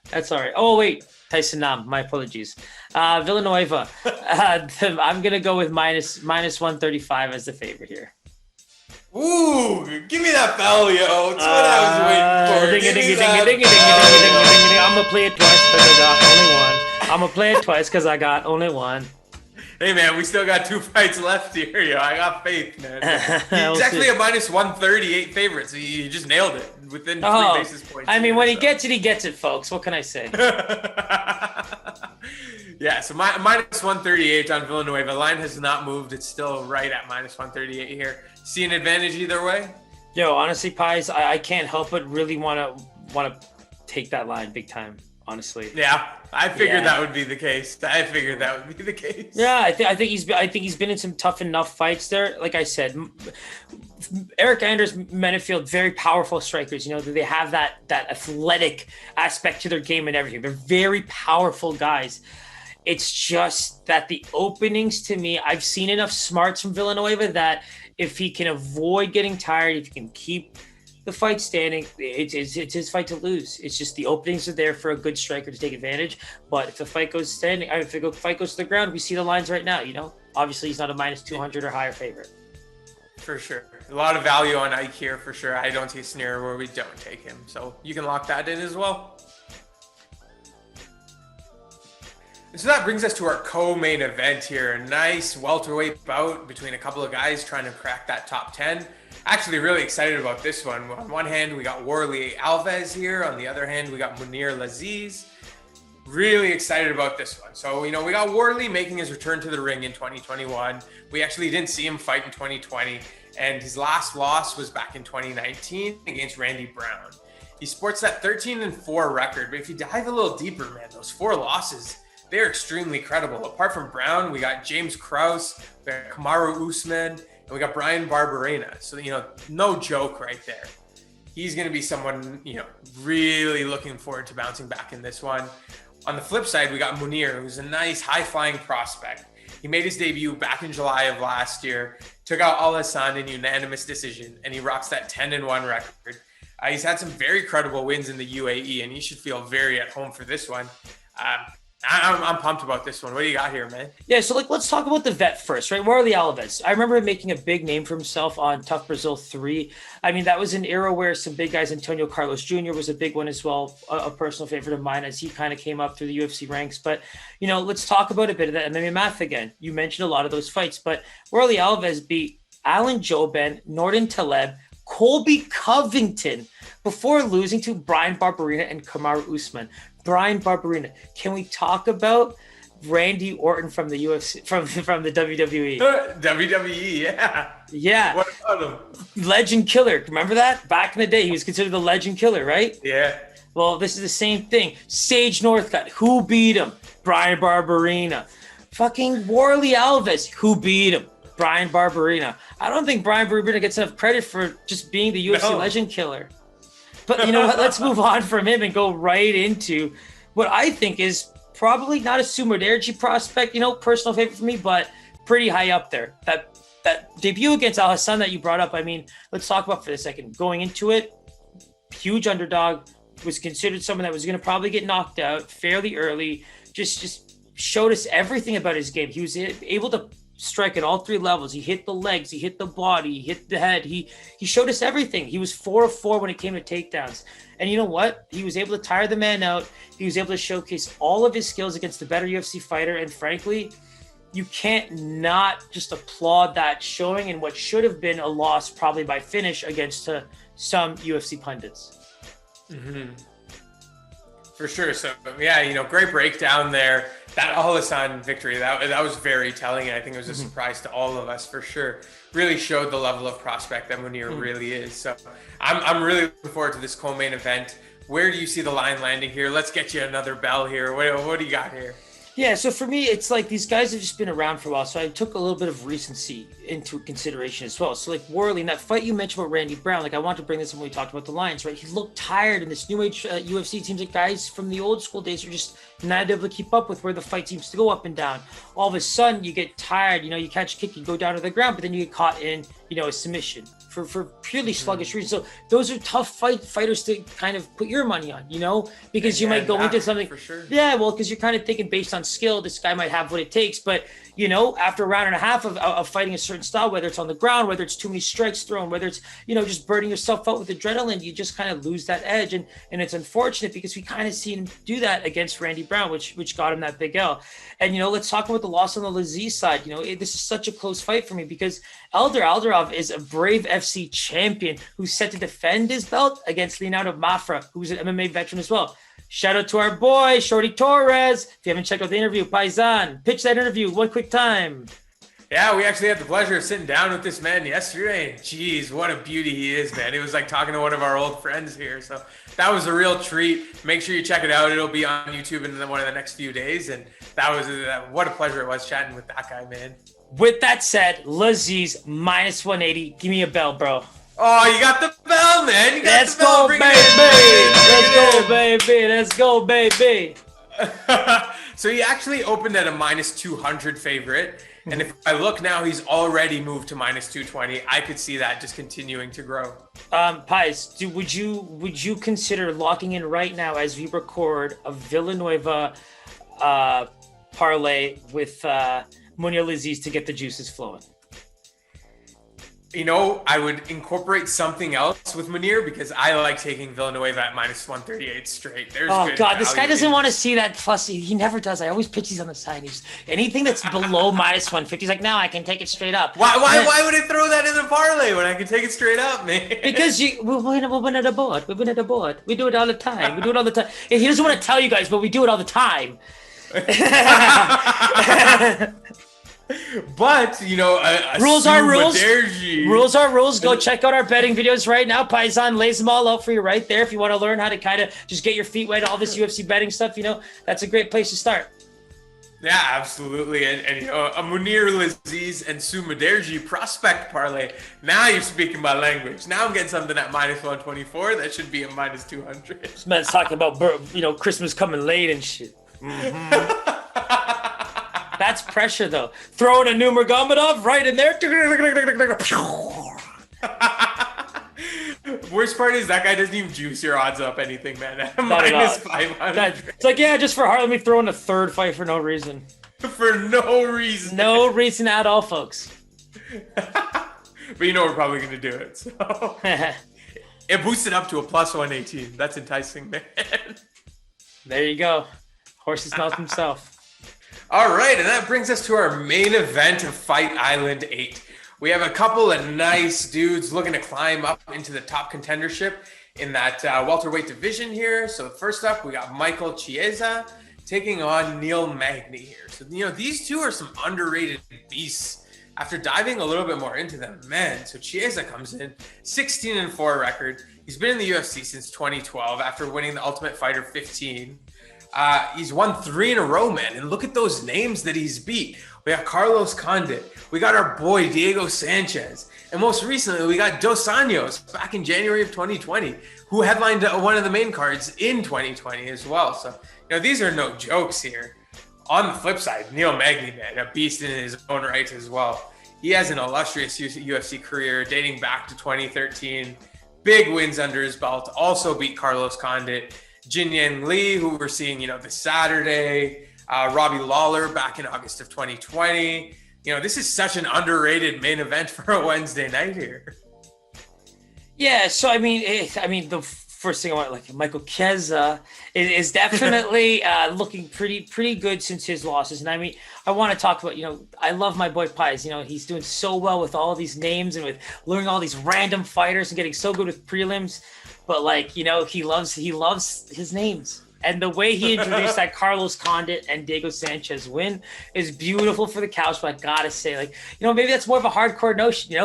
That's all right. Oh, wait. Tyson Nam, my apologies. Villanueva. I'm going to go with minus 135 as the favorite here. Ooh, give me that bell, yo. That's what I was waiting for. I'm going to play it twice because I got only one. I'm going to play it twice because I got only one. Hey, man, we still got 2 fights left here, yo. I got faith, man. He's actually a minus 138 favorite, so you just nailed it within 3 basis points. I mean, when he gets it, folks. What can I say? Yeah, so minus 138 on Villanueva. The line has not moved. It's still right at minus 138 here. See an advantage either way? Yo, honestly, Pies, I can't help but really want to take that line big time. Honestly, yeah, I figured that would be the case. Yeah, I think he's been in some tough enough fights there. Like I said, Eric Anders, Menefield, very powerful strikers. They have that athletic aspect to their game and everything. They're very powerful guys. It's just that the openings, to me, I've seen enough smarts from Villanueva that if he can avoid getting tired, if he can keep the fight standing, it's his fight to lose. It's just the openings are there for a good striker to take advantage. But if the fight goes standing, if the fight goes to the ground, we see the lines right now. Obviously he's not a minus 200 or higher favorite. For sure, a lot of value on Ike here for sure. I don't see a scenario where we don't take him, so you can lock that in as well. So that brings us to our co-main event here. A nice welterweight bout between a couple of guys trying to crack that top 10. Actually really excited about this one. On one hand, we got Warlley Alves here. On the other hand, we got Mounir Lazzez. Really excited about this one. So, we got Warlley making his return to the ring in 2021. We actually didn't see him fight in 2020. And his last loss was back in 2019 against Randy Brown. He sports that 13-4 record. But if you dive a little deeper, man, those 4 losses, they're extremely credible. Apart from Brown, we got James Krause, we got Kamaru Usman, and we got Brian Barberena. So, no joke right there. He's going to be someone, really looking forward to bouncing back in this one. On the flip side, we got Mounir, who's a nice high-flying prospect. He made his debut back in July of last year, took out Alhassan in unanimous decision, and he rocks that 10-1 record. He's had some very credible wins in the UAE, and he should feel very at home for this one. I'm pumped about this one. What do you got here, man? Yeah, so let's talk about the vet first, right? Warlley Alves. I remember him making a big name for himself on Tough Brazil 3. I mean, that was an era where some big guys, Antonio Carlos Jr. was a big one as well, a personal favorite of mine as he kind of came up through the UFC ranks. But, let's talk about a bit of that MMA math again. You mentioned a lot of those fights, but Warlley Alves beat Alan Jouban, Nordin Taleb, Colby Covington before losing to Brian Barberena and Kamaru Usman. Brian Barberena. Can we talk about Randy Orton from the UFC, from the WWE? WWE, yeah. Yeah. What about him? Legend killer. Remember that? Back in the day, he was considered the legend killer, right? Yeah. Well, this is the same thing. Sage Northcutt. Who beat him? Brian Barberena. Fucking Warlley Alves. Who beat him? Brian Barberena. I don't think Brian Barberena gets enough credit for just being the UFC legend killer. But you know what? Let's move on from him and go right into what I think is probably not a Mudaerji prospect, personal favorite for me, but pretty high up there. That debut against Alhassan that you brought up, I mean, let's talk about for a second. Going into it, huge underdog, was considered someone that was going to probably get knocked out fairly early, just showed us everything about his game. He was able to strike at all three levels. He hit the legs, he hit the body, he hit the head. He showed us everything. He was 4 of 4 when it came to takedowns. And you know what? He was able to tire the man out. He was able to showcase all of his skills against the better UFC fighter. And frankly, you can't not just applaud that showing in what should have been a loss probably by finish against some UFC pundits. Mm-hmm. For sure. So, yeah, great breakdown there. That Alhassan victory, that was very telling, and I think it was a surprise to all of us for sure. Really showed the level of prospect that Mounir really is. So I'm really looking forward to this co-main event. Where do you see the line landing here? Let's get you another bell here. What do you got here? Yeah, so for me, it's like these guys have just been around for a while, so I took a little bit of recency into consideration as well. So like Warlley, in that fight you mentioned about Randy Brown, like I want to bring this up when we talked about the Lions, right? He looked tired, and this new age UFC teams, like guys from the old school days, are just not able to keep up with where the fight seems to go up and down. All of a sudden, you get tired, you catch a kick, you go down to the ground, but then you get caught in, a submission for purely sluggish reasons. So those are tough fighters to kind of put your money on, because you might go into something. For sure. Yeah, well, because you're kind of thinking based on skill, this guy might have what it takes. But, after a round and a half of fighting a certain style, whether it's on the ground, whether it's too many strikes thrown, whether it's, just burning yourself out with adrenaline, you just kind of lose that edge. And it's unfortunate because we kind of seen him do that against Randy Brown, which got him that big L. And, let's talk about the loss on the Lazzez side. This is such a close fight for me because Eldar Aldarov is a Brave FC champion who's set to defend his belt against Leonardo Mafra, who's an MMA veteran as well. Shout out to our boy, Shorty Torres. If you haven't checked out the interview, Paisan, pitch that interview one quick time. Yeah, we actually had the pleasure of sitting down with this man yesterday. And geez, what a beauty he is, man. It was like talking to one of our old friends here. So that was a real treat. Make sure you check it out. It'll be on YouTube in one of the next few days. And that was what a pleasure it was chatting with that guy, man. With that said, Lazzez minus 180. Give me a bell, bro. Oh, you got the bell, man. Let's go, baby. Let's go, baby. So he actually opened at a minus 200 favorite. And if I look now, he's already moved to minus 220. I could see that just continuing to grow. Pais, would you consider locking in right now as we record a Villanueva parlay with Mounir Lazzez to get the juices flowing? I would incorporate something else with Mounir because I like taking Villanueva at minus 138 straight. There's good God, this guy value doesn't want to see that plus. He never does. I always pitch these on the side. Anything that's below minus 150, he's like, no, I can take it straight up. Why would I throw that in the parlay when I can take it straight up, man? Because we'll win at a board. We win at a board. We do it all the time. And he doesn't want to tell you guys, but we do it all the time. But rules are rules. Mudaerji. Rules are rules. Go check out our betting videos right now. Paisan lays them all out for you right there. If you want to learn how to kind of just get your feet wet, all this UFC betting stuff, that's a great place to start. Yeah, absolutely. And a Mounir Lazzez and Mudaerji prospect parlay. Now you're speaking my language. Now I'm getting something at minus 124 that should be a minus 200. This man's talking about Christmas coming late and shit. Mm-hmm. That's pressure, though. Throwing a Nurmagomedov right in there. Worst part is that guy doesn't even juice your odds up anything, man. At minus 500. It's like, yeah, just for let me throw in a third fight for no reason. For no reason. No reason at all, folks. But we're probably going to do it. So it boosted up to a plus 118. That's enticing, man. There you go. Horse's mouth himself. All right, and that brings us to our main event of Fight Island 8. We have a couple of nice dudes looking to climb up into the top contendership in that welterweight division here. So first up, we got Michael Chiesa taking on Neil Magny here. So, these two are some underrated beasts. After diving a little bit more into them, man, so Chiesa comes in 16-4 record. He's been in the UFC since 2012 after winning the Ultimate Fighter 15. He's won 3 in a row, man. And look at those names that he's beat. We got Carlos Condit. We got our boy Diego Sanchez. And most recently, we got Dos Anjos back in January of 2020, who headlined one of the main cards in 2020 as well. So, these are no jokes here. On the flip side, Neil Magny, man, a beast in his own right as well. He has an illustrious UFC career dating back to 2013. Big wins under his belt. Also beat Carlos Condit. Jin Yang Lee, who we're seeing, this Saturday. Robbie Lawler back in August of 2020. This is such an underrated main event for a Wednesday night here. Yeah, so the first thing I want, like Michael Chiesa is definitely looking pretty good since his losses. And I want to talk about, I love my boy Pies. He's doing so well with all these names and with learning all these random fighters and getting so good with prelims. But he loves his names. And the way he introduced that Carlos Condit and Diego Sanchez win is beautiful for the couch. But I gotta say, maybe that's more of a hardcore notion.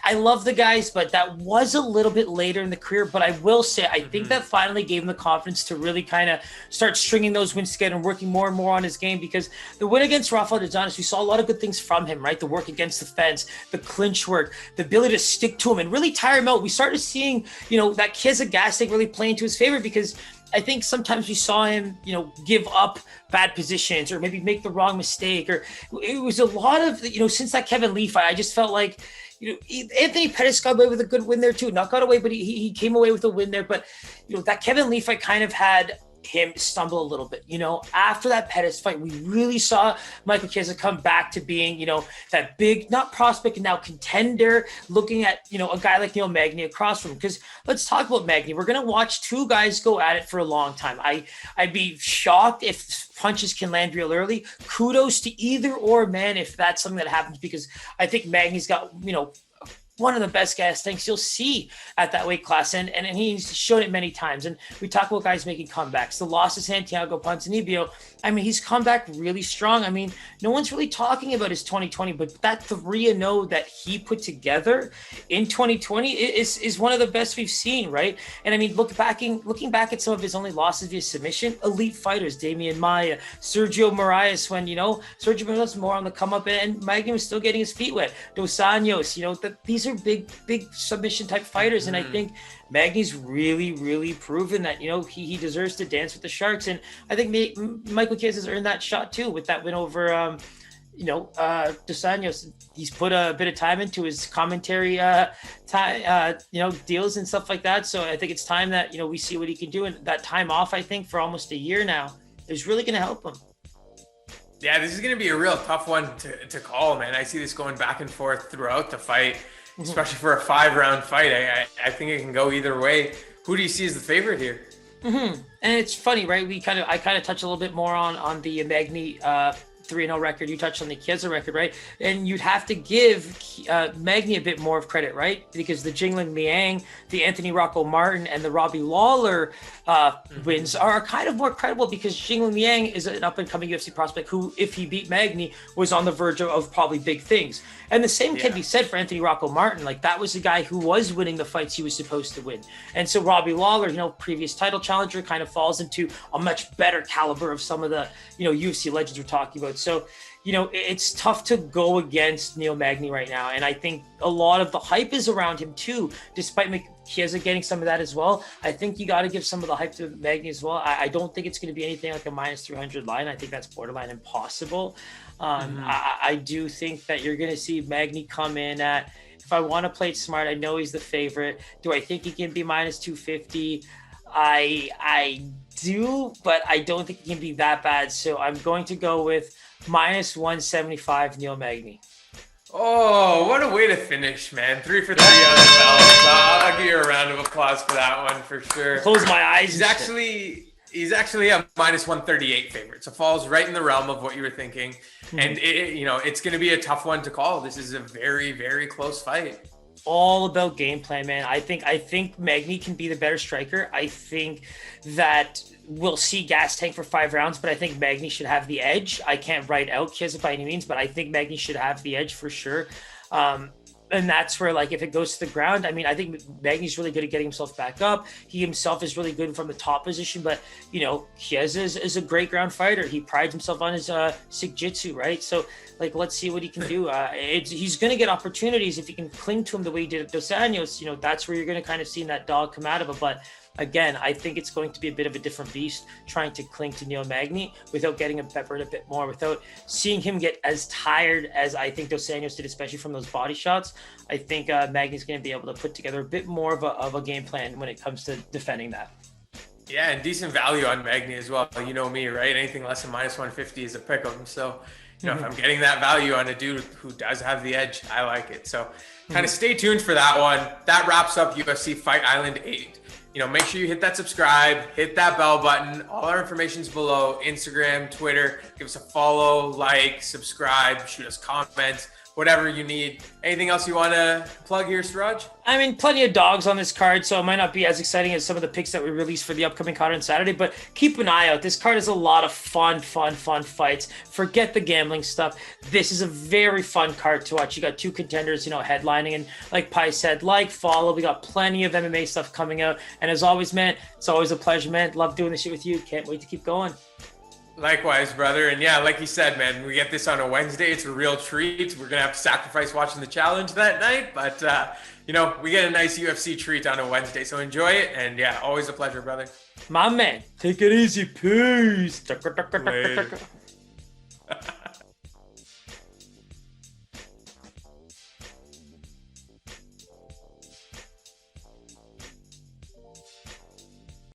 I love the guys, but that was a little bit later in the career. But I will say, I think that finally gave him the confidence to really kind of start stringing those wins together and working more and more on his game. Because the win against Rafael dos Anjos, we saw a lot of good things from him, right? The work against the fence, the clinch work, the ability to stick to him and really tire him out. We started seeing, that Chiesa gas tank really play into his favor, because I think sometimes we saw him, give up bad positions or maybe make the wrong mistake, or it was a lot of, since that Kevin Lee fight, I just felt like, Anthony Perez got away with a good win there too. Not got away, but he came away with a win there. But, that Kevin Lee fight kind of had him stumble a little bit. After that Perez fight, we really saw Michael Chiesa come back to being, that big, not prospect and now contender, looking at, a guy like Neil Magny across from him. Because let's talk about Magny. We're going to watch two guys go at it for a long time. I'd be shocked if punches can land real early. Kudos to either or, man, if that's something that happens, because I think Magny's got, one of the best gas tanks you'll see at that weight class. And he's shown it many times. And we talk about guys making comebacks. The loss of Santiago Ponzinibbio, he's come back really strong. No one's really talking about his 2020, but that 3-0 that he put together in 2020 is one of the best we've seen, right? And looking back at some of his only losses via submission, elite fighters, Damian Maia, Sergio Moraes, when, Sergio Moraes more on the come up and Magny was still getting his feet wet. Dos Anjos, these are big submission type fighters. And I think Magny's really proven that, he deserves to dance with the Sharks. And I think Michael Chiesa has earned that shot too with that win over, Dos Anjos. He's put a bit of time into his commentary, deals and stuff like that. So I think it's time that, we see what he can do. And that time off, I think, for almost a year now is really going to help him. Yeah, this is going to be a real tough one to call, man. I see this going back and forth throughout the fight, especially for a 5-round fight. I think it can go either way. Who do you see as the favorite here? And it's funny, right? I kind of touch a little bit more on the Magny 3-0 record. You touched on the Chiesa record, right? And you'd have to give Magny a bit more of credit, right? Because the Jingling Liang, the Anthony Rocco Martin, and the Robbie Lawler wins are kind of more credible, because Jingling Liang is an up-and-coming UFC prospect who, if he beat Magny, was on the verge of probably big things. And the same can be said for Anthony Rocco Martin. That was a guy who was winning the fights he was supposed to win. And so Robbie Lawler, previous title challenger, kind of falls into a much better caliber of some of the, UFC legends we're talking about. So, it's tough to go against Neil Magny right now. And I think a lot of the hype is around him too, despite Chiesa getting some of that as well. I think you got to give some of the hype to Magny as well. I don't think it's going to be anything like a -300 line. I think that's borderline impossible. I do think that you're going to see Magny come in at, if I want to play it smart, I know he's the favorite. Do I think he can be -250? I do, but I don't think it can be that bad. So I'm going to go with -175 Neil Magny. Oh, what a way to finish, man. 3 for 3 on the belt. I'll give you a round of applause for that one for sure. Close my eyes. He's actually, He's actually a minus 138 favorite, so falls right in the realm of what you were thinking. Mm-hmm. And it's going to be a tough one to call. This is a very, very close fight. All about game plan, man. I think Magny can be the better striker. I think that we'll see gas tank for 5 rounds, but I think Magny should have the edge. I can't write out Chiesa by any means, but I think Magny should have the edge for sure. And that's where, like, if it goes to the ground, I mean, I think Magny's really good at getting himself back up. He himself is really good from the top position, but, Chiesa is a great ground fighter. He prides himself on his Sigjitsu, right? So, like, let's see what he can do. He's going to get opportunities if he can cling to him the way he did at Dos Anjos. That's where you're going to kind of see that dog come out of it. But again, I think it's going to be a bit of a different beast trying to cling to Neil Magny without getting him peppered a bit more, without seeing him get as tired as I think Dos Anjos did, especially from those body shots. I think Magny's going to be able to put together a bit more of a game plan when it comes to defending that. Yeah, and decent value on Magny as well. You know me, right? Anything less than minus 150 is a pick 'em. So, if I'm getting that value on a dude who does have the edge, I like it. So kind of stay tuned for that one. That wraps up UFC Fight Island 8. Make sure you hit that subscribe, hit that bell button. All our information's below: Instagram, Twitter. Give us a follow, like, subscribe, shoot us comments, whatever you need. Anything else you want to plug here, Suraj? I mean, plenty of dogs on this card, so it might not be as exciting as some of the picks that we released for the upcoming card on Saturday, but keep an eye out. This card is a lot of fun fights. Forget the gambling stuff. This is a very fun card to watch. You got 2 contenders, headlining, and like Pi said, follow. We got plenty of MMA stuff coming out, and as always, man, it's always a pleasure, man. Love doing this shit with you. Can't wait to keep going. Likewise, brother. And yeah, like you said, man, we get this on a Wednesday. It's a real treat. We're going to have to sacrifice watching the challenge that night. But, we get a nice UFC treat on a Wednesday. So enjoy it. And yeah, always a pleasure, brother. My man, take it easy. Peace. Later.